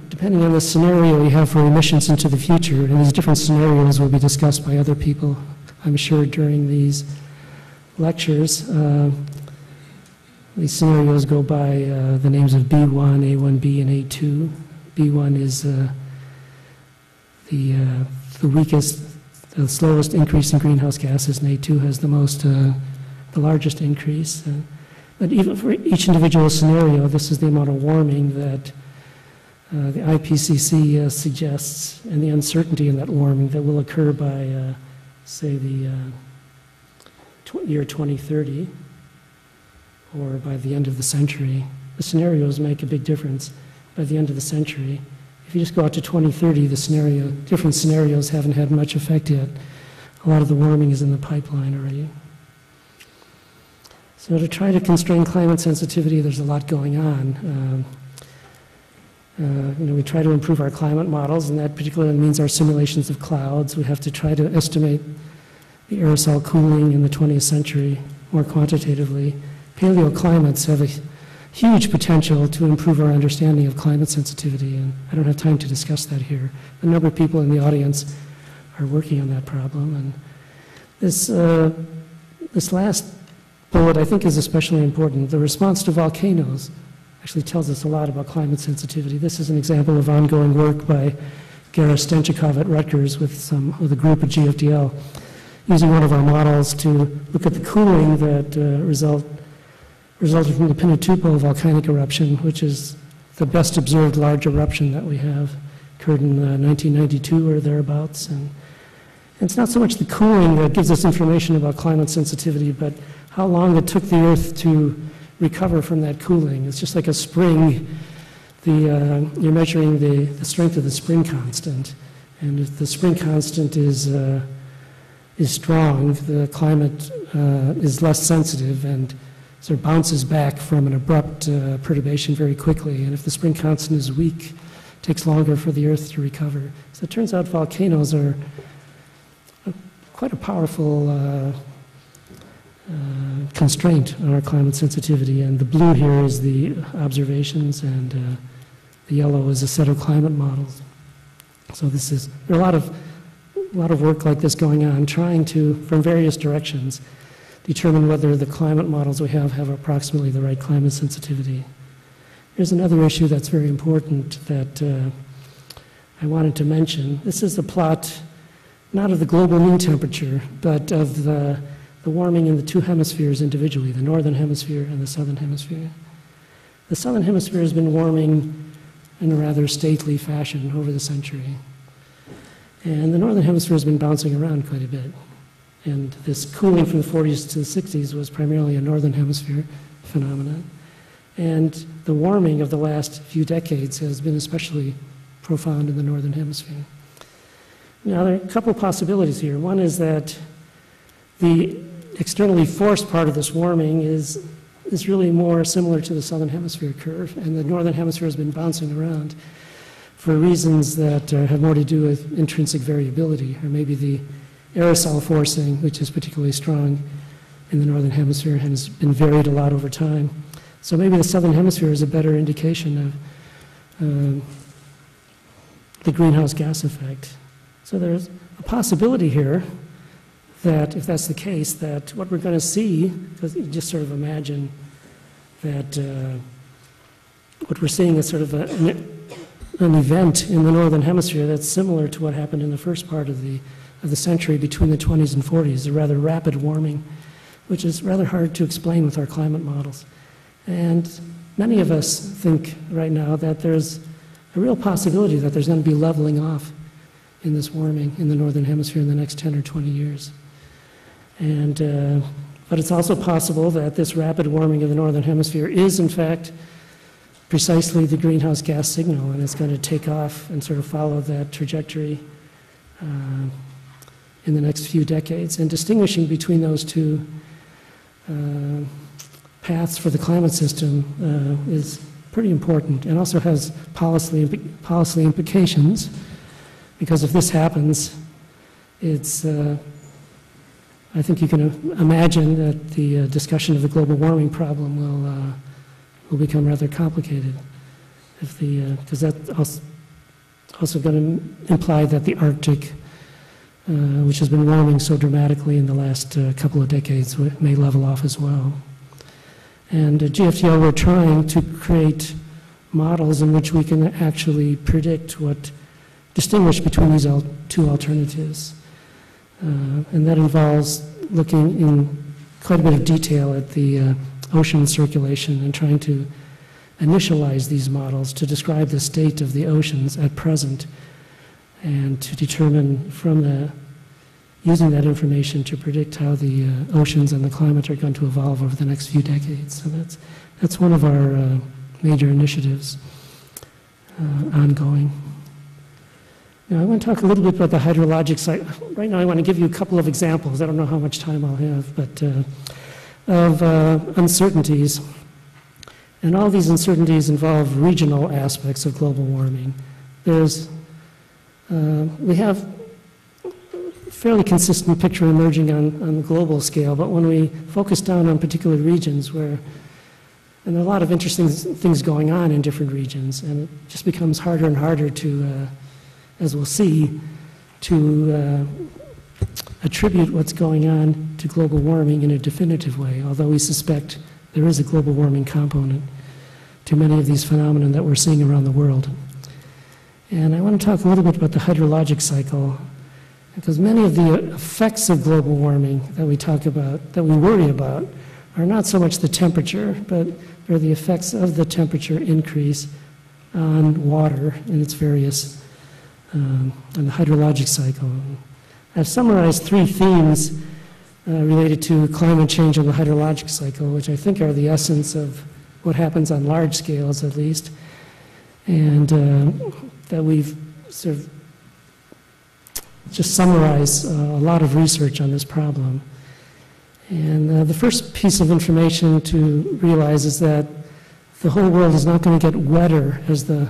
depending on the scenario you have for emissions into the future, and these different scenarios will be discussed by other people, I'm sure, during these lectures. These scenarios go by the names of B1, A1B, and A2. B1 is the weakest, the slowest increase in greenhouse gases, and A2 has the largest increase. But even for each individual scenario, this is the amount of warming that the IPCC suggests, and the uncertainty in that warming that will occur by, say, the year 2030, or by the end of the century. The scenarios make a big difference by the end of the century. If you just go out to 2030, different scenarios haven't had much effect yet. A lot of the warming is in the pipeline already. So to try to constrain climate sensitivity, there's a lot going on. We try to improve our climate models, and that particularly means our simulations of clouds. We have to try to estimate the aerosol cooling in the 20th century more quantitatively. Paleoclimates have a huge potential to improve our understanding of climate sensitivity, and I don't have time to discuss that here. A number of people in the audience are working on that problem, and this last bullet, I think, is especially important. The response to volcanoes actually tells us a lot about climate sensitivity. This is an example of ongoing work by Gara Stenchikov at Rutgers with a group at GFDL, using one of our models to look at the cooling that resulted from the Pinatubo volcanic eruption, which is the best observed large eruption that we have. Occurred in 1992 or thereabouts. And it's not so much the cooling that gives us information about climate sensitivity, but how long it took the Earth to recover from that cooling. It's just like a spring. You're measuring the strength of the spring constant. And if the spring constant is is strong, the climate is less sensitive and sort of bounces back from an abrupt perturbation very quickly. And if the spring constant is weak, it takes longer for the Earth to recover. So it turns out volcanoes are quite a powerful constraint on our climate sensitivity. And the blue here is the observations, and the yellow is a set of climate models. So there are a lot of work like this going on, trying to, from various directions, determine whether the climate models we have approximately the right climate sensitivity. There's another issue that's very important that I wanted to mention. This is a plot not of the global mean temperature, but of the warming in the two hemispheres individually, the northern hemisphere and the southern hemisphere. The southern hemisphere has been warming in a rather stately fashion over the century. And the northern hemisphere has been bouncing around quite a bit. And this cooling from the 40s to the 60s was primarily a northern hemisphere phenomenon. And the warming of the last few decades has been especially profound in the northern hemisphere. Now, there are a couple possibilities here. One is that the externally forced part of this warming is really more similar to the southern hemisphere curve, and the northern hemisphere has been bouncing around for reasons that have more to do with intrinsic variability, or maybe the aerosol forcing, which is particularly strong in the northern hemisphere and has been varied a lot over time. So maybe the southern hemisphere is a better indication of the greenhouse gas effect. So there's a possibility here that, if that's the case, that what we're going to see, because you just sort of imagine that what we're seeing is sort of an event in the northern hemisphere that's similar to what happened in the first part of the century between the 20s and 40s, a rather rapid warming, which is rather hard to explain with our climate models. And many of us think right now that there's a real possibility that there's going to be leveling off in this warming in the northern hemisphere in the next 10 or 20 years. And but it's also possible that this rapid warming of the northern hemisphere is, in fact, precisely the greenhouse gas signal, and it's going to take off and sort of follow that trajectory in the next few decades. And distinguishing between those two paths for the climate system is pretty important, and also has policy implications, because if this happens, it's I think you can imagine that the discussion of the global warming problem will become rather complicated, because that's also going to imply that the Arctic, which has been warming so dramatically in the last couple of decades, may level off as well. And at GFDL, we're trying to create models in which we can actually predict distinguish between these two alternatives. And that involves looking in quite a bit of detail at the ocean circulation and trying to initialize these models to describe the state of the oceans at present, and to determine using that information to predict how the oceans and the climate are going to evolve over the next few decades. So that's one of our major initiatives ongoing. Now, I want to talk a little bit about the hydrologic cycle. Right now, I want to give you a couple of examples. I don't know how much time I'll have, but of uncertainties. And all these uncertainties involve regional aspects of global warming. We have a fairly consistent picture emerging on the global scale, but when we focus down on particular regions and there are a lot of interesting things going on in different regions, and it just becomes harder and harder to, as we'll see, to attribute what's going on to global warming in a definitive way, although we suspect there is a global warming component to many of these phenomena that we're seeing around the world. And I want to talk a little bit about the hydrologic cycle, because many of the effects of global warming that we talk about, that we worry about, are not so much the temperature, but they're the effects of the temperature increase on water in its various, on the hydrologic cycle. I've summarized three themes related to climate change and the hydrologic cycle, which I think are the essence of what happens on large scales, at least, and that we've sort of just summarize a lot of research on this problem. And the first piece of information to realize is that the whole world is not going to get wetter as the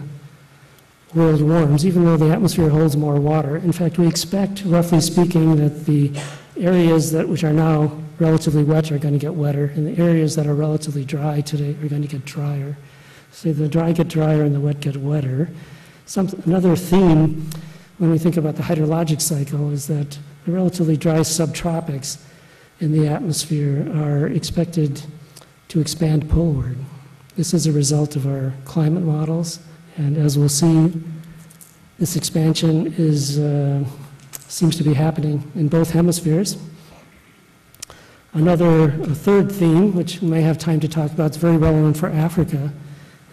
world warms, even though the atmosphere holds more water. In fact, we expect, roughly speaking, that the areas which are now relatively wet are going to get wetter, and the areas that are relatively dry today are going to get drier. So the dry get drier and the wet get wetter. Another theme when we think about the hydrologic cycle is that the relatively dry subtropics in the atmosphere are expected to expand poleward. This is a result of our climate models, and as we'll see, this expansion seems to be happening in both hemispheres. A third theme, which we may have time to talk about, it's very relevant for Africa,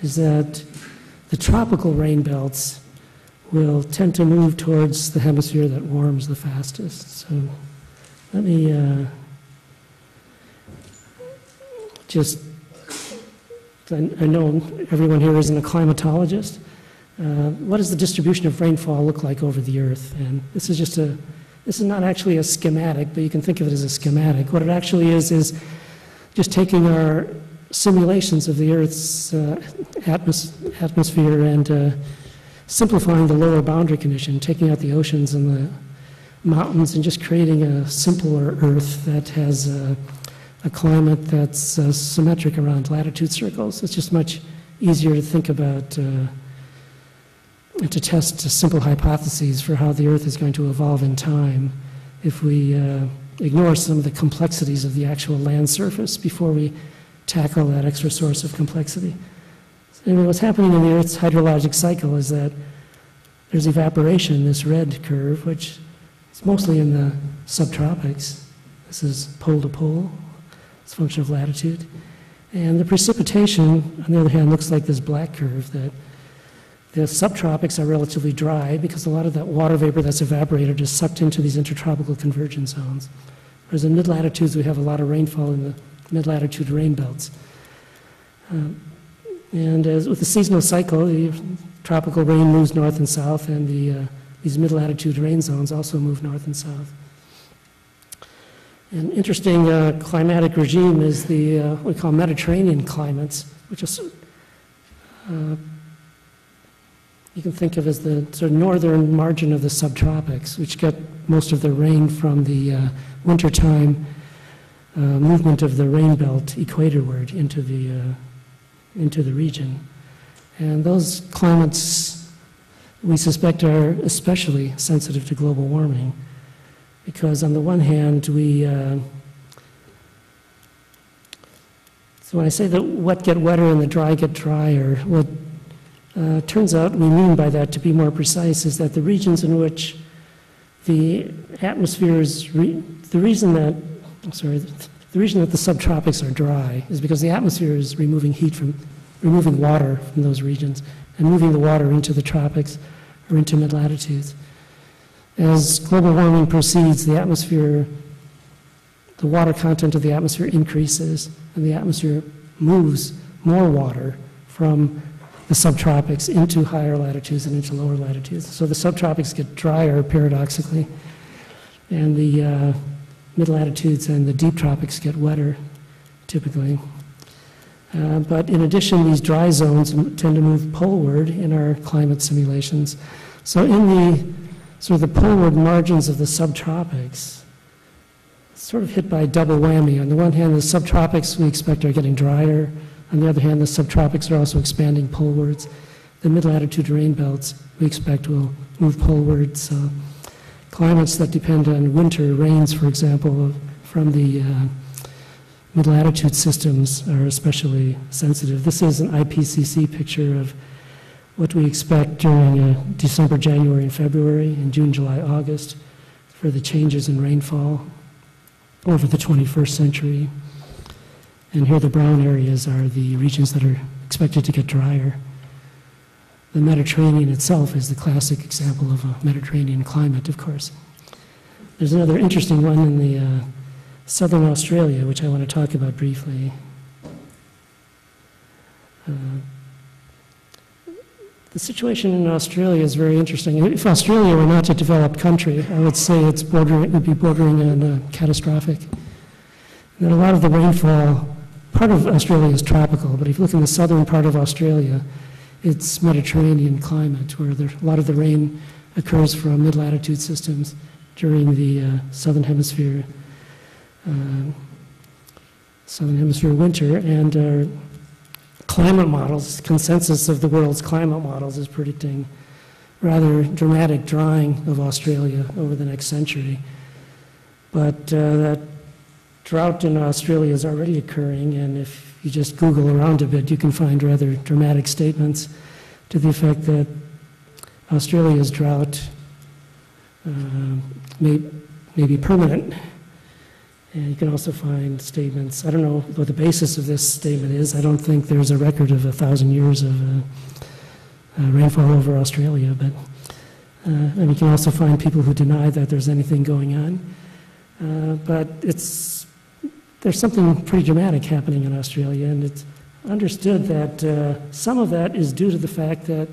is that the tropical rain belts will tend to move towards the hemisphere that warms the fastest. So let me I know everyone here isn't a climatologist. What does the distribution of rainfall look like over the Earth? And this is not actually a schematic, but you can think of it as a schematic. What it actually is just taking our simulations of the Earth's atmosphere and simplifying the lower boundary condition, taking out the oceans and the mountains and just creating a simpler Earth that has a climate that's symmetric around latitude circles. It's just much easier to think about and to test simple hypotheses for how the Earth is going to evolve in time if we ignore some of the complexities of the actual land surface before we tackle that extra source of complexity. And what's happening in the Earth's hydrologic cycle is that there's evaporation, this red curve, which is mostly in the subtropics. This is pole to pole. It's a function of latitude. And the precipitation, on the other hand, looks like this black curve, that the subtropics are relatively dry because a lot of that water vapor that's evaporated is sucked into these intertropical convergence zones. Whereas in mid-latitudes, we have a lot of rainfall in the mid-latitude rain belts. And as with the seasonal cycle, the tropical rain moves north and south, and these mid-latitude rain zones also move north and south. An interesting climatic regime is what we call Mediterranean climates, which is you can think of as the sort of northern margin of the subtropics, which get most of their rain from the wintertime movement of the rain belt equatorward into the region. And those climates, we suspect, are especially sensitive to global warming because on the one hand, so when I say the wet get wetter and the dry get drier, what turns out we mean by that, to be more precise, is that the regions in which the atmosphere is, the reason that the subtropics are dry is because the atmosphere is removing water from those regions and moving the water into the tropics or into mid-latitudes. As global warming proceeds, the water content of the atmosphere increases, and the atmosphere moves more water from the subtropics into higher latitudes and into lower latitudes. So the subtropics get drier, paradoxically, and the mid-latitudes and the deep tropics get wetter, typically. But in addition, these dry zones tend to move poleward in our climate simulations. So in the sort of the poleward margins of the subtropics, sort of hit by a double whammy. On the one hand, the subtropics we expect are getting drier. On the other hand, the subtropics are also expanding polewards. The mid-latitude rain belts we expect will move polewards. Climates that depend on winter rains, for example, from the mid-latitude systems are especially sensitive. This is an IPCC picture of what we expect during December, January, and February, and June, July, August, for the changes in rainfall over the 21st century. And here the brown areas are the regions that are expected to get drier. The Mediterranean itself is the classic example of a Mediterranean climate, of course. There's another interesting one in the southern Australia, which I want to talk about The situation in Australia is very interesting. If Australia were not a developed country, I would say it would be bordering on catastrophic. And a lot of the rainfall, part of Australia is tropical, but if you look in the southern part of Australia, it's Mediterranean climate, where a lot of the rain occurs from mid-latitude systems during the southern hemisphere winter, and climate models, consensus of the world's climate models is predicting rather dramatic drying of Australia over the next century. But that drought in Australia is already occurring, and if you just Google around a bit, you can find rather dramatic statements to the effect that Australia's drought may be permanent. And you can also find statements, I don't know what the basis of this statement is. I don't think there's a record of 1,000 years of rainfall over Australia, but and you can also find people who deny that there's anything going on. But there's something pretty dramatic happening in Australia, and it's understood that some of that is due to the fact that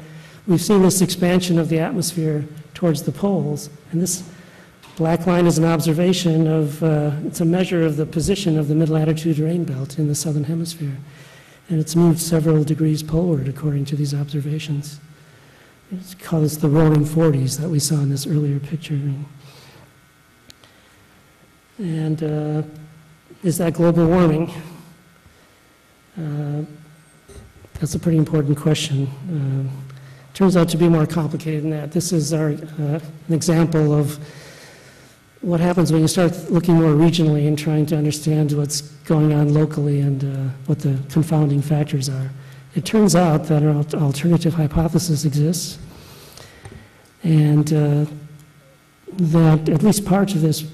we've seen this expansion of the atmosphere towards the poles, and this black line is an observation of, it's a measure of the position of the mid-latitude rain belt in the southern hemisphere. And it's moved several degrees poleward according to these observations. It's called the roaring 40s that we saw in this earlier picture. And is that global warming? That's a pretty important question. Turns out to be more complicated than that. This is an example of what happens when you start looking more regionally and trying to understand what's going on locally and what the confounding factors are. It turns out that an alternative hypothesis exists, and that at least part of this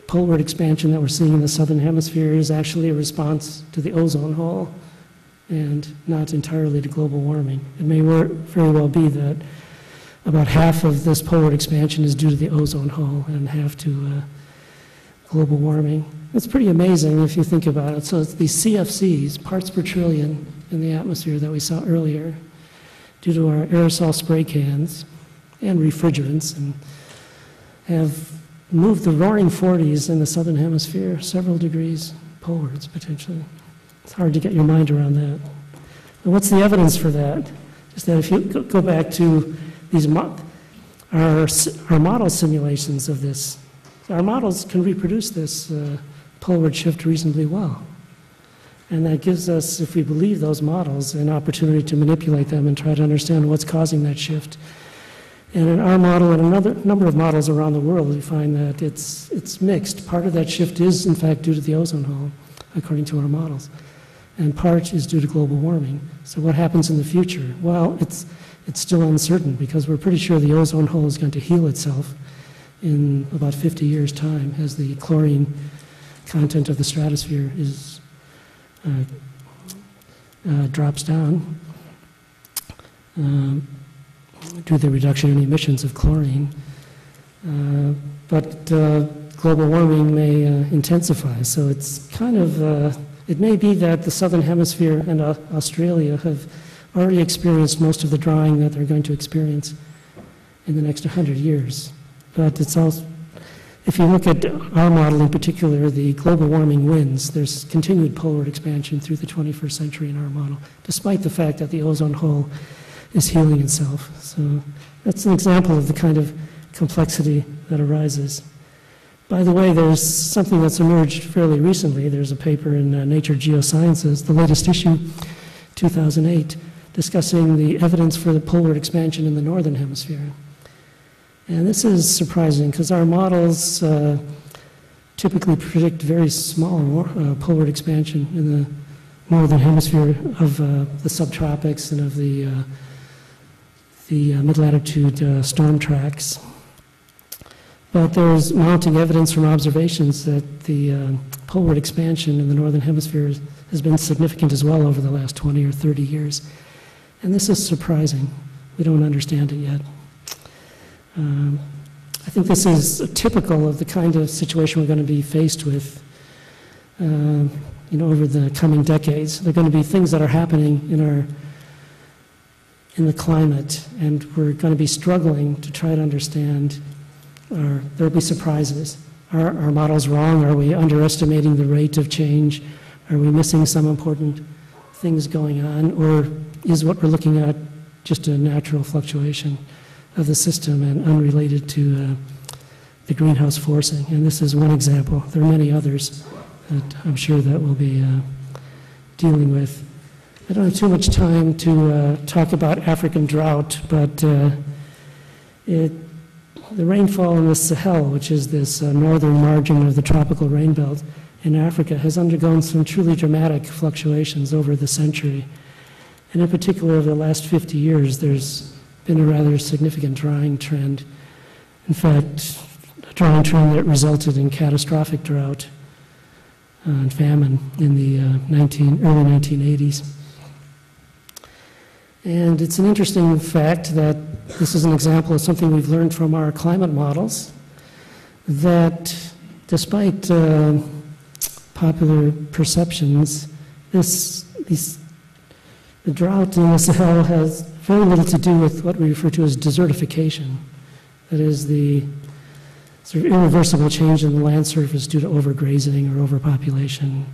poleward expansion that we're seeing in the southern hemisphere is actually a response to the ozone hole and not entirely to global warming. It may very well be that about half of this poleward expansion is due to the ozone hole and half to global warming. It's pretty amazing if you think about it. So it's these CFCs, parts per trillion in the atmosphere that we saw earlier, due to our aerosol spray cans and refrigerants, and have moved the roaring 40s in the southern hemisphere several degrees polewards, potentially. It's hard to get your mind around that. And what's the evidence for that? Is that if you go back to these our model simulations of this, our models can reproduce this poleward shift reasonably well. And that gives us, if we believe those models, an opportunity to manipulate them and try to understand what's causing that shift. And in our model and another number of models around the world, we find that it's mixed. Part of that shift is, in fact, due to the ozone hole, according to our models. And part is due to global warming. So what happens in the future? Well, it's still uncertain, because we're pretty sure the ozone hole is going to heal itself in about 50 years' time as the chlorine content of the stratosphere drops down due to the reduction in emissions of chlorine. But global warming may intensify, so it's kind of, it may be that the southern hemisphere and Australia have already experienced most of the drying that they're going to experience in the next 100 years. But it's also, if you look at our model in particular, the global warming winds, there's continued poleward expansion through the 21st century in our model, despite the fact that the ozone hole is healing itself. So that's an example of the kind of complexity that arises. By the way, there's something that's emerged fairly recently. There's a paper in Nature Geosciences, the latest issue, 2008, discussing the evidence for the poleward expansion in the northern hemisphere. And this is surprising, because our models typically predict very small poleward expansion in the northern hemisphere of the subtropics and of the mid-latitude storm tracks. But there's mounting evidence from observations that the poleward expansion in the northern hemisphere has been significant as well over the last 20 or 30 years. And this is surprising. We don't understand it yet. I think this is typical of the kind of situation we're going to be faced with over the coming decades. There are going to be things that are happening in in the climate, and we're going to be struggling to try to understand. There'll be surprises. Are our models wrong? Are we underestimating the rate of change? Are we missing some important things going on? Or is what we're looking at just a natural fluctuation of the system and unrelated to the greenhouse forcing? And this is one example. There are many others that I'm sure that we'll be dealing with. I don't have too much time to talk about African drought, but the rainfall in the Sahel, which is this northern margin of the tropical rain belt in Africa, has undergone some truly dramatic fluctuations over the century. And in particular, over the last 50 years, there's been a rather significant drying trend. In fact, a drying trend that resulted in catastrophic drought and famine in the early 1980s. And it's an interesting fact that this is an example of something we've learned from our climate models, that despite popular perceptions, the drought in the Sahel has very little to do with what we refer to as desertification. That is the sort of irreversible change in the land surface due to overgrazing or overpopulation.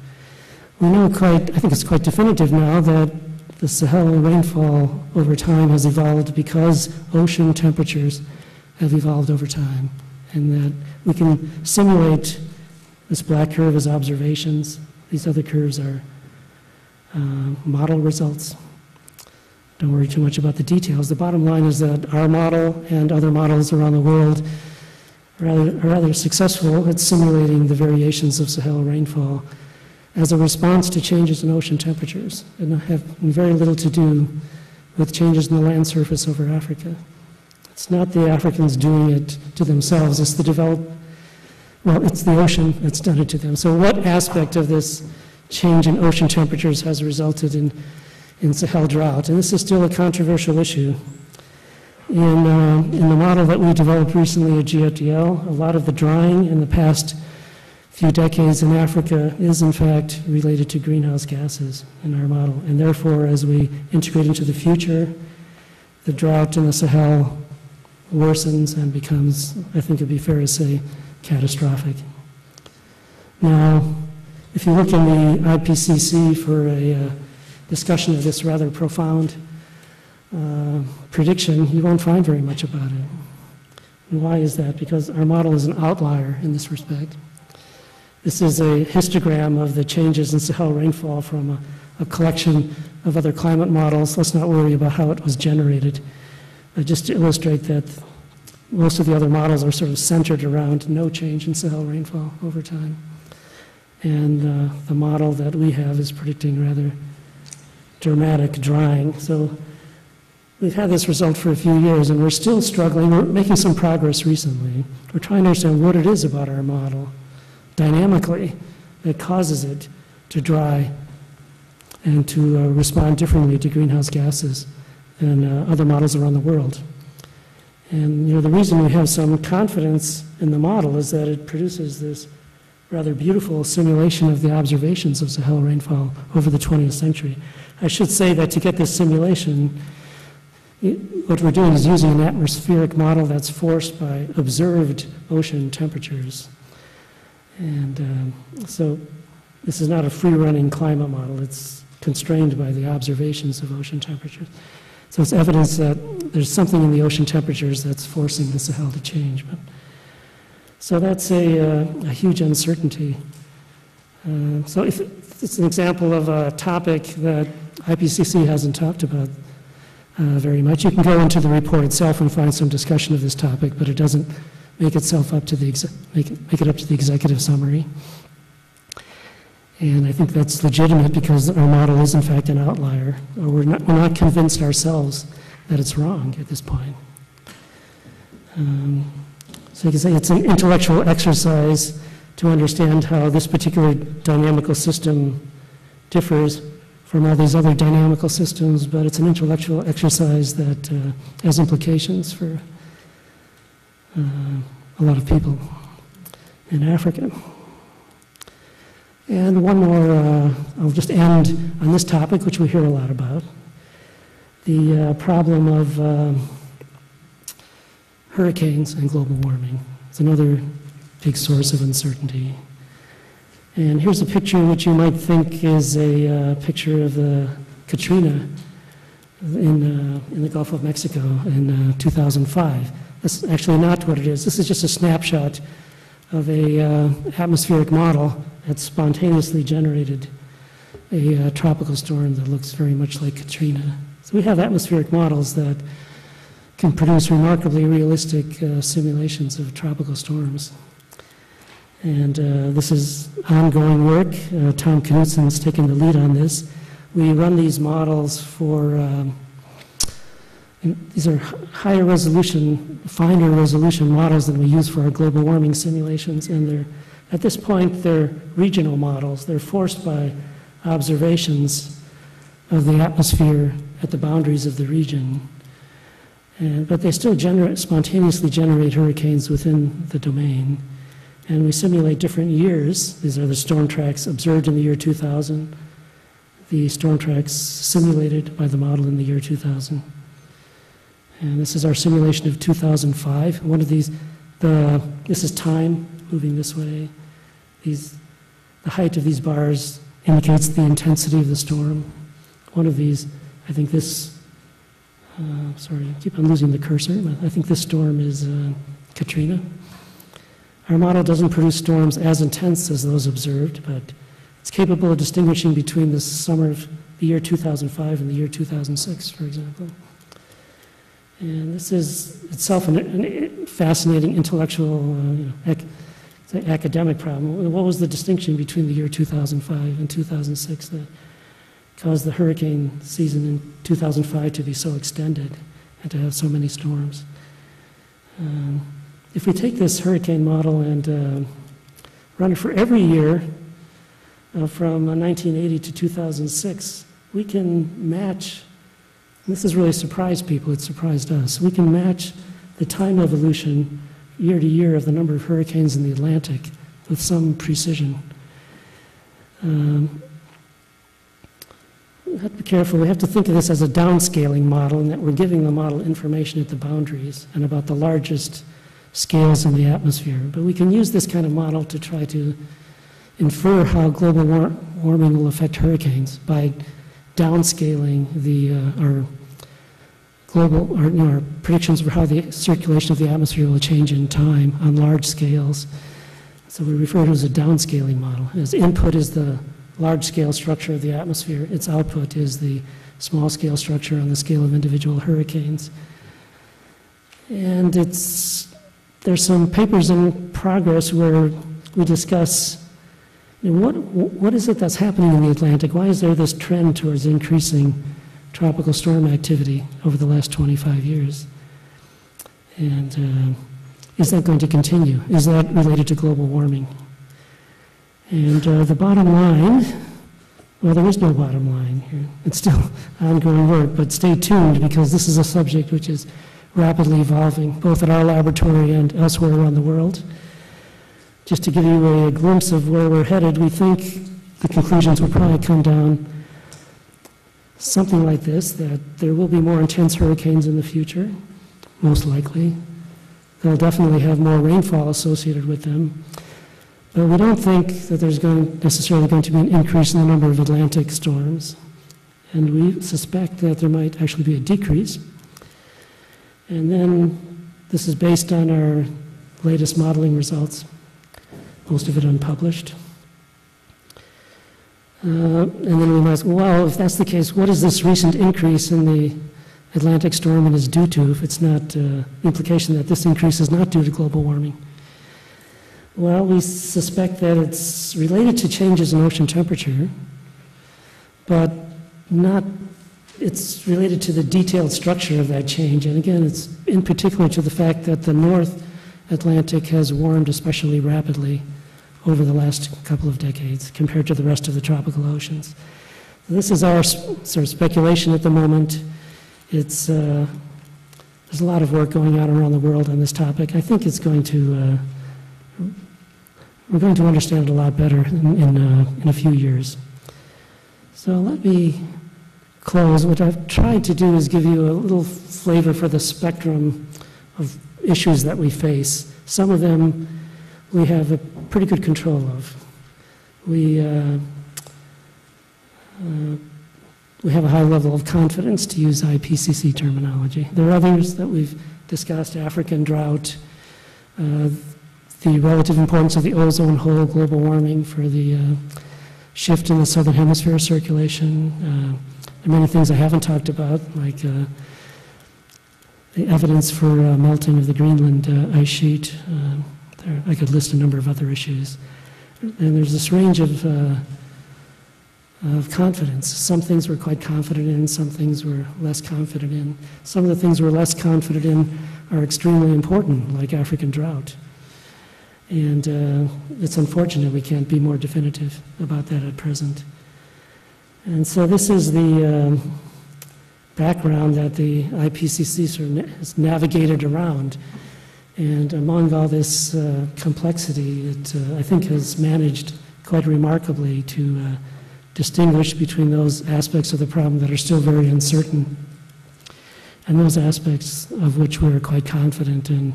We know I think it's quite definitive now that the Sahel rainfall over time has evolved because ocean temperatures have evolved over time, and that we can simulate this black curve as observations. These other curves are model results. Don't worry too much about the details. The bottom line is that our model and other models around the world are rather successful at simulating the variations of Sahel rainfall as a response to changes in ocean temperatures, and have very little to do with changes in the land surface over Africa. It's not the Africans doing it to themselves, it's the ocean that's done it to them. So what aspect of this change in ocean temperatures has resulted in Sahel drought? And this is still a controversial issue. In the model that we developed recently at GFDL, a lot of the drying in the past few decades in Africa is in fact related to greenhouse gases in our model. And therefore, as we integrate into the future, the drought in the Sahel worsens and becomes, I think it'd be fair to say, catastrophic. Now, if you look in the IPCC for a discussion of this rather profound prediction, you won't find very much about it. And why is that? Because our model is an outlier in this respect. This is a histogram of the changes in Sahel rainfall from a collection of other climate models. Let's not worry about how it was generated. Just to illustrate that most of the other models are sort of centered around no change in Sahel rainfall over time. And the model that we have is predicting rather dramatic drying. So we've had this result for a few years, and we're still struggling. We're making some progress recently. We're trying to understand what it is about our model dynamically that causes it to dry and to respond differently to greenhouse gases than other models around the world. And the reason we have some confidence in the model is that it produces this rather beautiful simulation of the observations of Sahel rainfall over the 20th century. I should say that to get this simulation, what we're doing is using an atmospheric model that's forced by observed ocean temperatures. And so this is not a free-running climate model. It's constrained by the observations of ocean temperatures. So it's evidence that there's something in the ocean temperatures that's forcing the Sahel to change. So that's a huge uncertainty. So if it's an example of a topic that IPCC hasn't talked about very much. You can go into the report itself and find some discussion of this topic, but it doesn't make itself up to make it up to the executive summary. And I think that's legitimate because our model is in fact an outlier, or we're not convinced ourselves that it's wrong at this point. So you can say it's an intellectual exercise to understand how this particular dynamical system differs from all these other dynamical systems, but it's an intellectual exercise that has implications for a lot of people in Africa. And one more, I'll just end on this topic, which we hear a lot about. the problem of hurricanes and global warming. It's another big source of uncertainty. And here's a picture which you might think is a picture of the Katrina in the Gulf of Mexico in 2005. That's actually not what it is. This is just a snapshot of a atmospheric model that spontaneously generated a tropical storm that looks very much like Katrina. So we have atmospheric models that can produce remarkably realistic simulations of tropical storms. And this is ongoing work. Tom Knutson's taken the lead on this. We run these models for, these are higher resolution, finer resolution models than we use for our global warming simulations. And they're, at this point, they're regional models. They're forced by observations of the atmosphere at the boundaries of the region. But they still spontaneously generate hurricanes within the domain. And we simulate different years. These are the storm tracks observed in the year 2000, the storm tracks simulated by the model in the year 2000. And this is our simulation of 2005. One of these, this is time moving this way. The height of these bars indicates the intensity of the storm. One of these, I think this, sorry, I keep on losing the cursor, but I think this storm is Katrina. Our model doesn't produce storms as intense as those observed, but it's capable of distinguishing between the summer of the year 2005 and the year 2006, for example. And this is itself a fascinating intellectual, academic problem. What was the distinction between the year 2005 and 2006 that caused the hurricane season in 2005 to be so extended and to have so many storms? If we take this hurricane model and run it for every year from 1980 to 2006, we can match, and this has really surprised people, it surprised us, we can match the time evolution year to year of the number of hurricanes in the Atlantic with some precision. We have to be careful. We have to think of this as a downscaling model, and that we're giving the model information at the boundaries and about the largest scales in the atmosphere. But we can use this kind of model to try to infer how global warming will affect hurricanes by downscaling our predictions for how the circulation of the atmosphere will change in time on large scales. So we refer to it as a downscaling model. Its input is the large-scale structure of the atmosphere. Its output is the small-scale structure on the scale of individual hurricanes. And there's some papers in progress where we discuss what is it that's happening in the Atlantic? Why is there this trend towards increasing tropical storm activity over the last 25 years? And is that going to continue? Is that related to global warming? And the bottom line, well, there is no bottom line here. It's still ongoing work, but stay tuned because this is a subject which is rapidly evolving, both at our laboratory and elsewhere around the world. Just to give you a glimpse of where we're headed, we think the conclusions will probably come down something like this, that there will be more intense hurricanes in the future, most likely. They'll definitely have more rainfall associated with them. But we don't think that there's necessarily going to be an increase in the number of Atlantic storms. And we suspect that there might actually be a decrease. And then this is based on our latest modeling results, most of it unpublished. And then we might ask, well, if that's the case, what is this recent increase in the Atlantic storm is due to, if it's not the implication that this increase is not due to global warming? Well, we suspect that it's related to changes in ocean temperature, but it's related to the detailed structure of that change. And again, it's in particular to the fact that the North Atlantic has warmed especially rapidly over the last couple of decades compared to the rest of the tropical oceans. This is our sort of speculation at the moment. There's a lot of work going on around the world on this topic. I think it's going to, we're going to understand it a lot better in a few years. So let me close, what I've tried to do is give you a little flavor for the spectrum of issues that we face. Some of them we have a pretty good control of. We have a high level of confidence, to use IPCC terminology. There are others that we've discussed: African drought, the relative importance of the ozone hole, global warming for the shift in the southern hemisphere circulation. There are many things I haven't talked about, like the evidence for melting of the Greenland ice sheet. I could list a number of other issues. And there's this range of confidence. Some things we're quite confident in, some things we're less confident in. Some of the things we're less confident in are extremely important, like African drought. And it's unfortunate we can't be more definitive about that at present. And so this is the background that the IPCC sort of has navigated around. And among all this complexity, it, I think, has managed quite remarkably to distinguish between those aspects of the problem that are still very uncertain and those aspects of which we're quite confident in,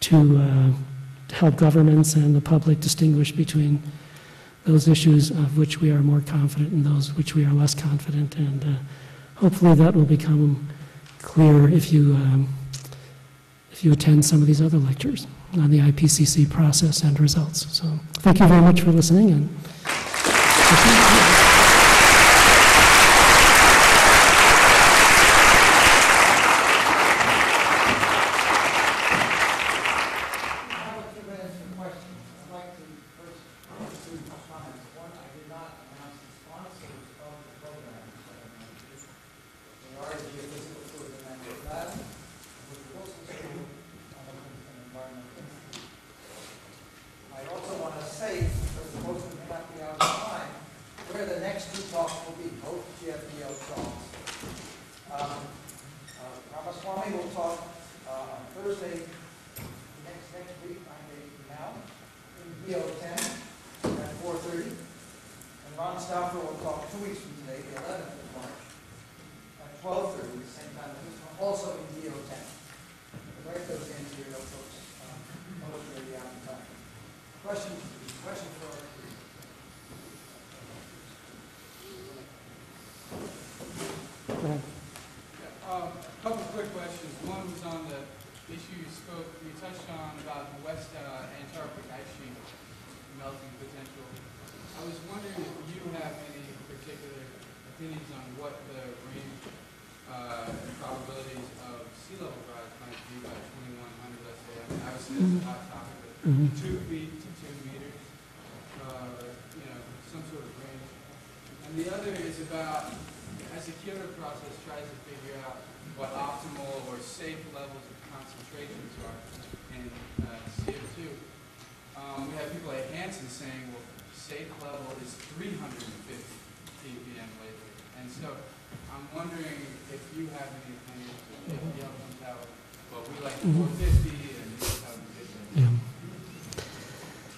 to help governments and the public distinguish between those issues of which we are more confident and those which we are less confident. And hopefully that will become clear if you attend some of these other lectures on the IPCC process and results. So thank you very much for listening. And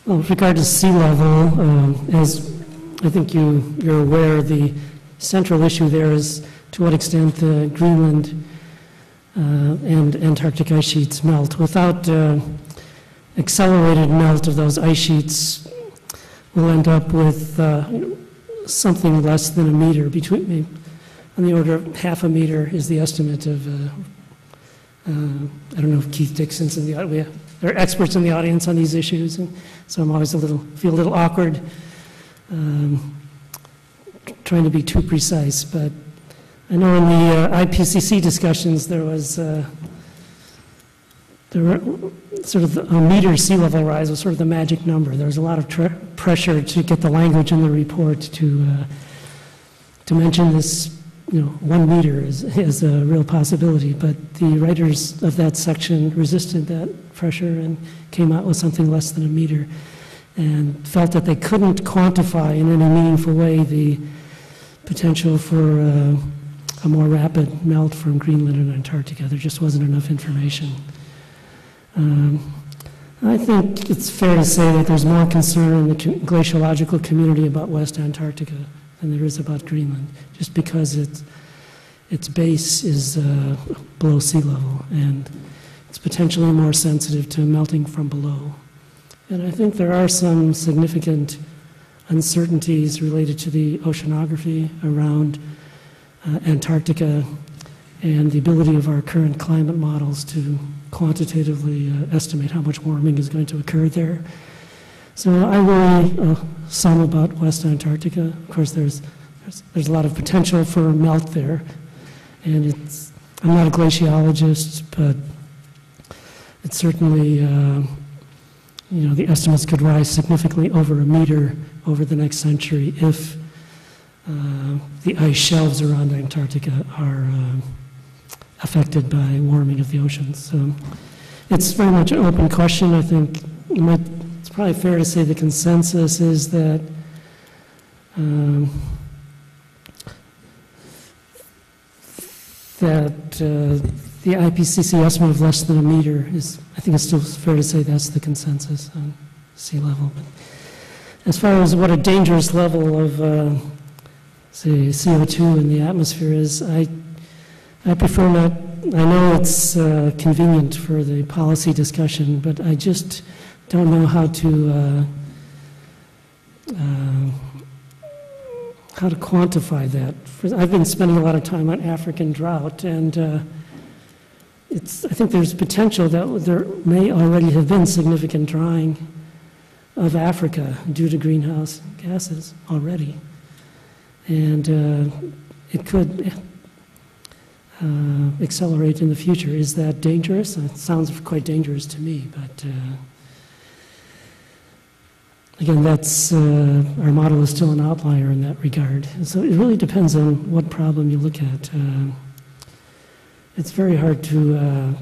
well, with regard to sea level, as I think you're aware, the central issue there is to what extent the Greenland and Antarctic ice sheets melt. Without accelerated melt of those ice sheets, we'll end up with something less than a meter, between on the order of half a meter is the estimate of, I don't know if Keith Dixon's in the audience. There are experts in the audience on these issues, and so I'm always feel a little awkward trying to be too precise. But I know in the IPCC discussions there were sort of a meter sea level rise was sort of the magic number. There was a lot of pressure to get the language in the report to mention this. 1 meter is a real possibility, but the writers of that section resisted that pressure and came out with something less than a meter, and felt that they couldn't quantify in any meaningful way the potential for a more rapid melt from Greenland and Antarctica. There just wasn't enough information. I think it's fair to say that there's more concern in the glaciological community about West Antarctica than there is about Greenland, just because its base is below sea level, and it's potentially more sensitive to melting from below. And I think there are some significant uncertainties related to the oceanography around Antarctica and the ability of our current climate models to quantitatively estimate how much warming is going to occur there. So I worry some about West Antarctica. Of course, there's a lot of potential for melt there, and I'm not a glaciologist, but it's certainly, the estimates could rise significantly over a meter over the next century if the ice shelves around Antarctica are affected by warming of the oceans. So it's very much an open question. I think it's probably fair to say the consensus is that the IPCC estimate of less than a meter is, I think it's still fair to say that's the consensus on sea level. But as far as what a dangerous level of, say, CO2 in the atmosphere is, I prefer not. I know it's convenient for the policy discussion, but I just don't know how to quantify that. I've been spending a lot of time on African drought, and I think there's potential that there may already have been significant drying of Africa due to greenhouse gases already. And it could accelerate in the future. Is that dangerous? It sounds quite dangerous to me, but again, our model is still an outlier in that regard. And so it really depends on what problem you look at. It's very hard to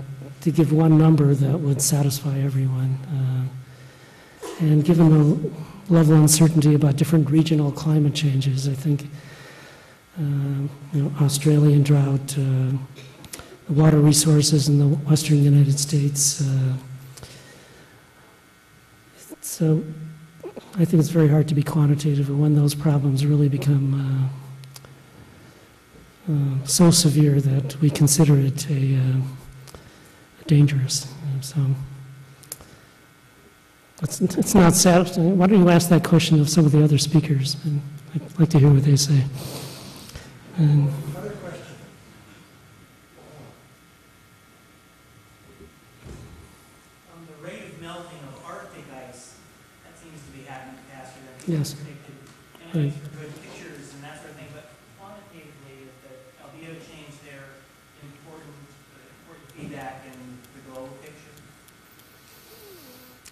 give one number that would satisfy everyone. And given the level of uncertainty about different regional climate changes, I think Australian drought, the water resources in the western United States. So I think it's very hard to be quantitative when those problems really become so severe that we consider it dangerous. So it's not sad. Why don't you ask that question of some of the other speakers? And I'd like to hear what they say. Another question. The rate of melting of Arctic ice, that seems to be happening faster than Yes. predicted. And Right. it's for good pictures and that sort of thing, but quantitatively, is the albedo change there important feedback in the global picture?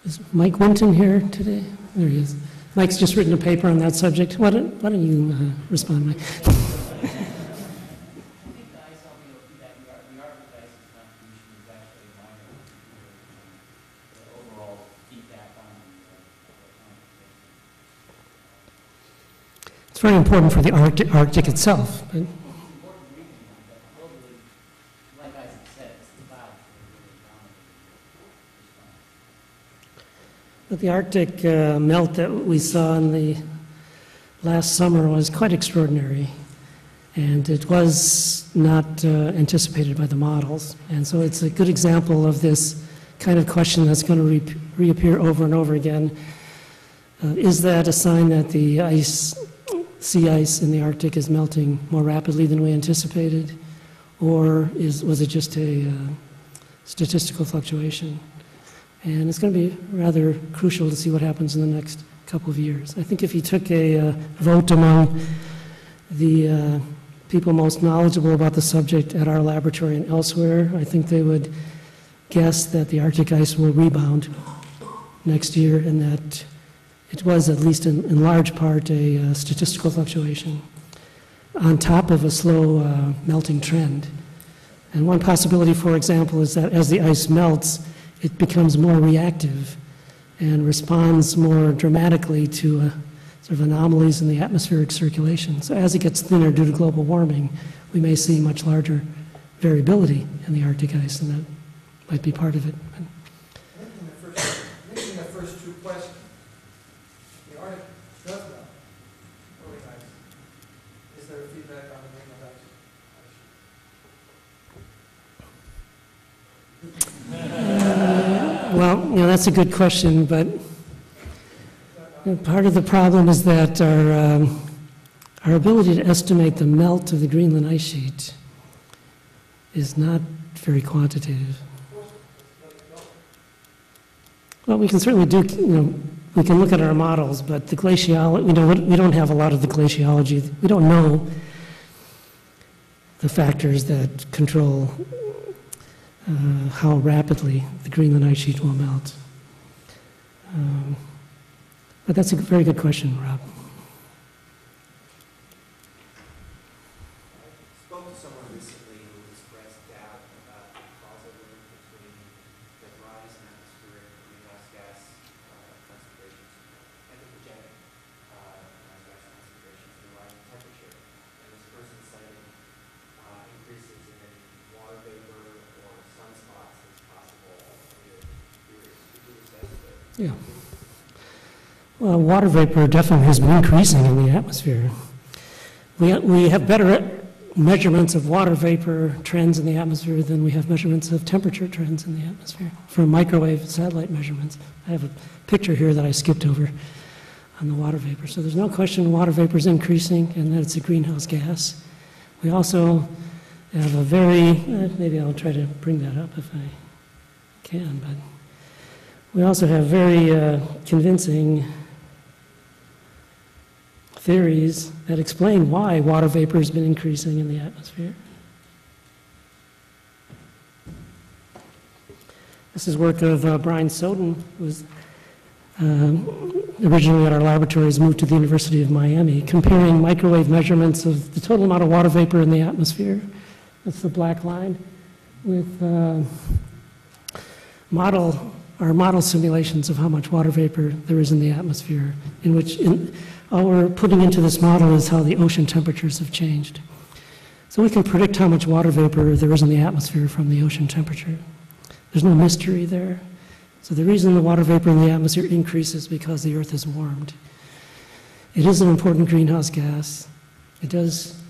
Is Mike Winton here today? There he is. Mike's just written a paper on that subject. Why don't you respond, Mike? It's very important for the Arctic itself. But the Arctic melt that we saw in the last summer was quite extraordinary, and it was not anticipated by the models. And so it's a good example of this kind of question that's going to reappear over and over again. Is that a sign that the sea ice in the Arctic is melting more rapidly than we anticipated, or was it just a statistical fluctuation? And it's going to be rather crucial to see what happens in the next couple of years. I think if you took a vote among the people most knowledgeable about the subject at our laboratory and elsewhere, I think they would guess that the Arctic ice will rebound next year, and that it was, at least in large part, a statistical fluctuation on top of a slow melting trend. And one possibility, for example, is that as the ice melts, it becomes more reactive and responds more dramatically to sort of anomalies in the atmospheric circulation. So as it gets thinner due to global warming, we may see much larger variability in the Arctic ice, and that might be part of it. Making the first two questions, the Arctic does melt, early ice. Is there feedback on the greenhouse ice? Well, that's a good question, but part of the problem is that our ability to estimate the melt of the Greenland ice sheet is not very quantitative. Well, we can certainly do, we can look at our models, but the glaciology, we don't have a lot of the glaciology. We don't know the factors that control how rapidly the Greenland ice sheet will melt. But that's a very good question, Rob. Spoke to someone recently who expressed doubt about the causal link between the rise in atmospheric greenhouse gas concentrations and the projected greenhouse gas concentrations, the rise in temperature. And this person cited increases in water vapor or sunspots as possible alternative theories. Could you assess that? Yeah. Well, water vapor definitely has been increasing in the atmosphere. We have better measurements of water vapor trends in the atmosphere than we have measurements of temperature trends in the atmosphere for microwave satellite measurements. I have a picture here that I skipped over on the water vapor. So there's no question water vapor is increasing and that it's a greenhouse gas. We also have a very, maybe I'll try to bring that up if I can, but we also have very convincing theories that explain why water vapor has been increasing in the atmosphere. This is work of Brian Soden, who was originally at our laboratories, moved to the University of Miami, comparing microwave measurements of the total amount of water vapor in the atmosphere, that's the black line, with our model simulations of how much water vapor there is in the atmosphere, in which all we're putting into this model is how the ocean temperatures have changed. So we can predict how much water vapor there is in the atmosphere from the ocean temperature. There's no mystery there. So the reason the water vapor in the atmosphere increases is because the Earth is warmed. It is an important greenhouse gas. It does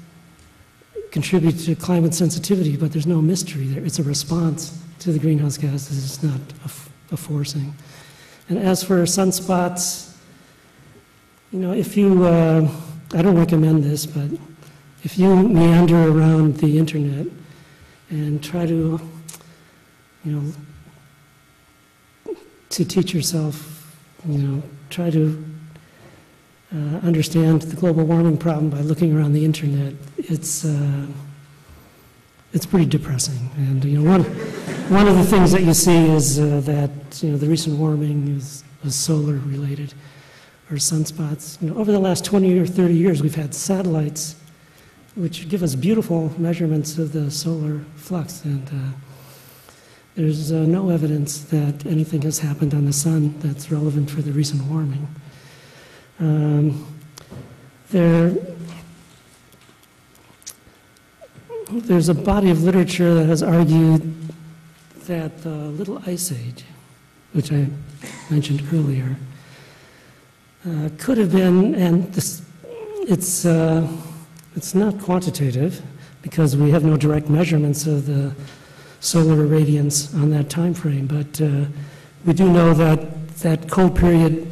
contribute to climate sensitivity, but there's no mystery there. It's a response to the greenhouse gases. It's not a forcing. And as for sunspots, if you, I don't recommend this, but if you meander around the internet and try to, to teach yourself, try to understand the global warming problem by looking around the internet, it's pretty depressing. And one of the things that you see is that the recent warming is solar related, or sunspots. Over the last 20 or 30 years, we've had satellites which give us beautiful measurements of the solar flux, and there's no evidence that anything has happened on the sun that's relevant for the recent warming. There's a body of literature that has argued that the Little Ice Age, which I mentioned earlier, could have been, and it's not quantitative because we have no direct measurements of the solar irradiance on that time frame, but we do know that that cold period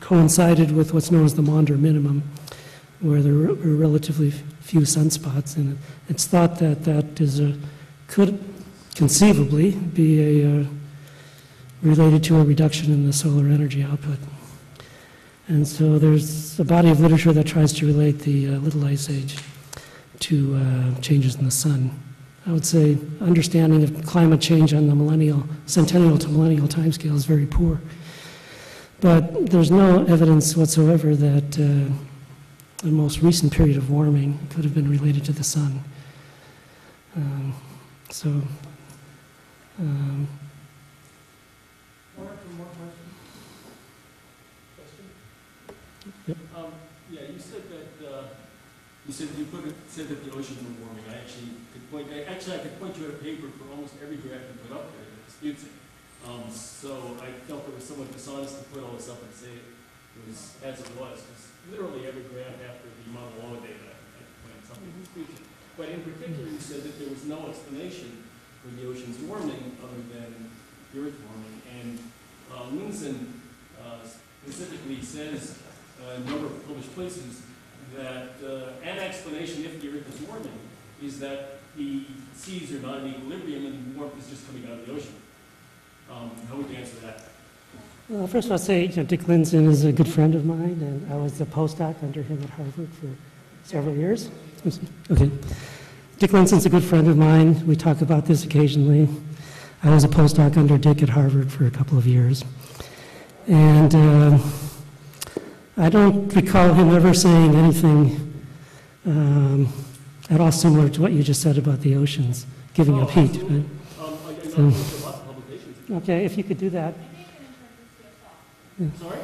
coincided with what's known as the Maunder minimum, where there were relatively few sunspots, and it's thought that that could conceivably be related to a reduction in the solar energy output. And so there's a body of literature that tries to relate the Little Ice Age to changes in the sun. I would say understanding of climate change on the centennial to millennial timescale is very poor. But there's no evidence whatsoever that the most recent period of warming could have been related to the sun. Yeah, you said that said that the oceans were warming. I could point you at a paper for almost every graph you put up there that disputes it. So I felt it was somewhat dishonest to put all this up and say it was as it was, because literally every graph after the Mauna Loa data, I pointed something disputes it. But in particular, you said that there was no explanation for the oceans warming other than the earth warming. And Lindzen specifically says in a number of published places that an explanation, if the earth is warming, is that the seas are not in equilibrium and warmth is just coming out of the ocean. How would you answer that? Well, first of all, I'll say, Dick Lindzen is a good friend of mine, and I was a postdoc under him at Harvard for several years. Okay. Dick Lindzen's a good friend of mine. We talk about this occasionally. I was a postdoc under Dick at Harvard for a couple of years. And I don't recall him ever saying anything at all similar to what you just said about the oceans giving up heat. Right? Okay, if you could do that. Sorry?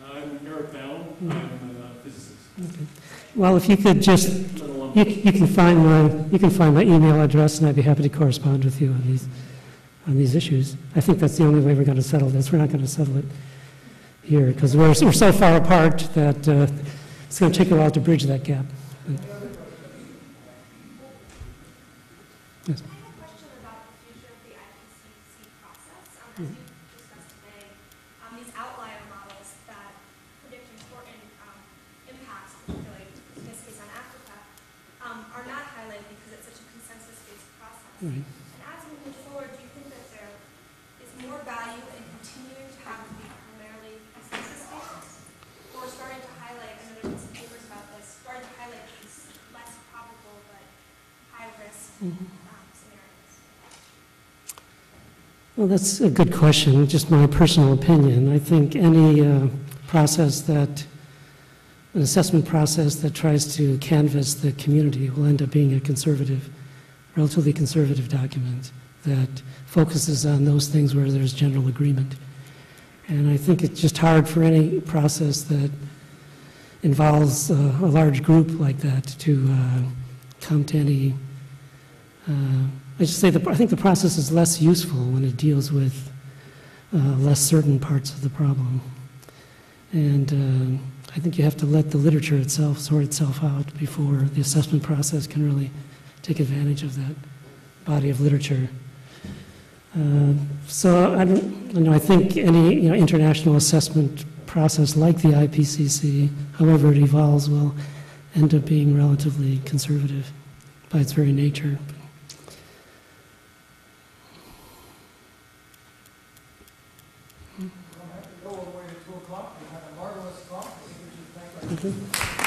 I'm Eric Bowell. I'm a physicist. Okay. Well, if you could just, you can find my email address, and I'd be happy to correspond with you on these issues. I think that's the only way we're going to settle this. We're not going to settle it here because we're so far apart that it's going to take a while to bridge that gap. Yes. I have a question about the future of the IPCC process. As you discussed today, these outlier models that predict important impacts, particularly in this case on Africa, are not highlighted because it's such a consensus-based process. Right. And as we move forward, do you think that there is more value in continuing to have it be primarily consensus-based, or starting to highlight, I know there's been some papers about this, starting to highlight these less probable but high-risk scenarios? Well, that's a good question, just my personal opinion. I think any process an assessment process that tries to canvass the community will end up being a relatively conservative document that focuses on those things where there's general agreement. And I think it's just hard for any process that involves a large group like that to come to any I think the process is less useful when it deals with less certain parts of the problem. And I think you have to let the literature itself sort itself out before the assessment process can really take advantage of that body of literature. So I think any international assessment process like the IPCC, however it evolves, will end up being relatively conservative by its very nature. We don't have to go all the way to 2 o'clock. We have a marvelous talk. I think we should thank our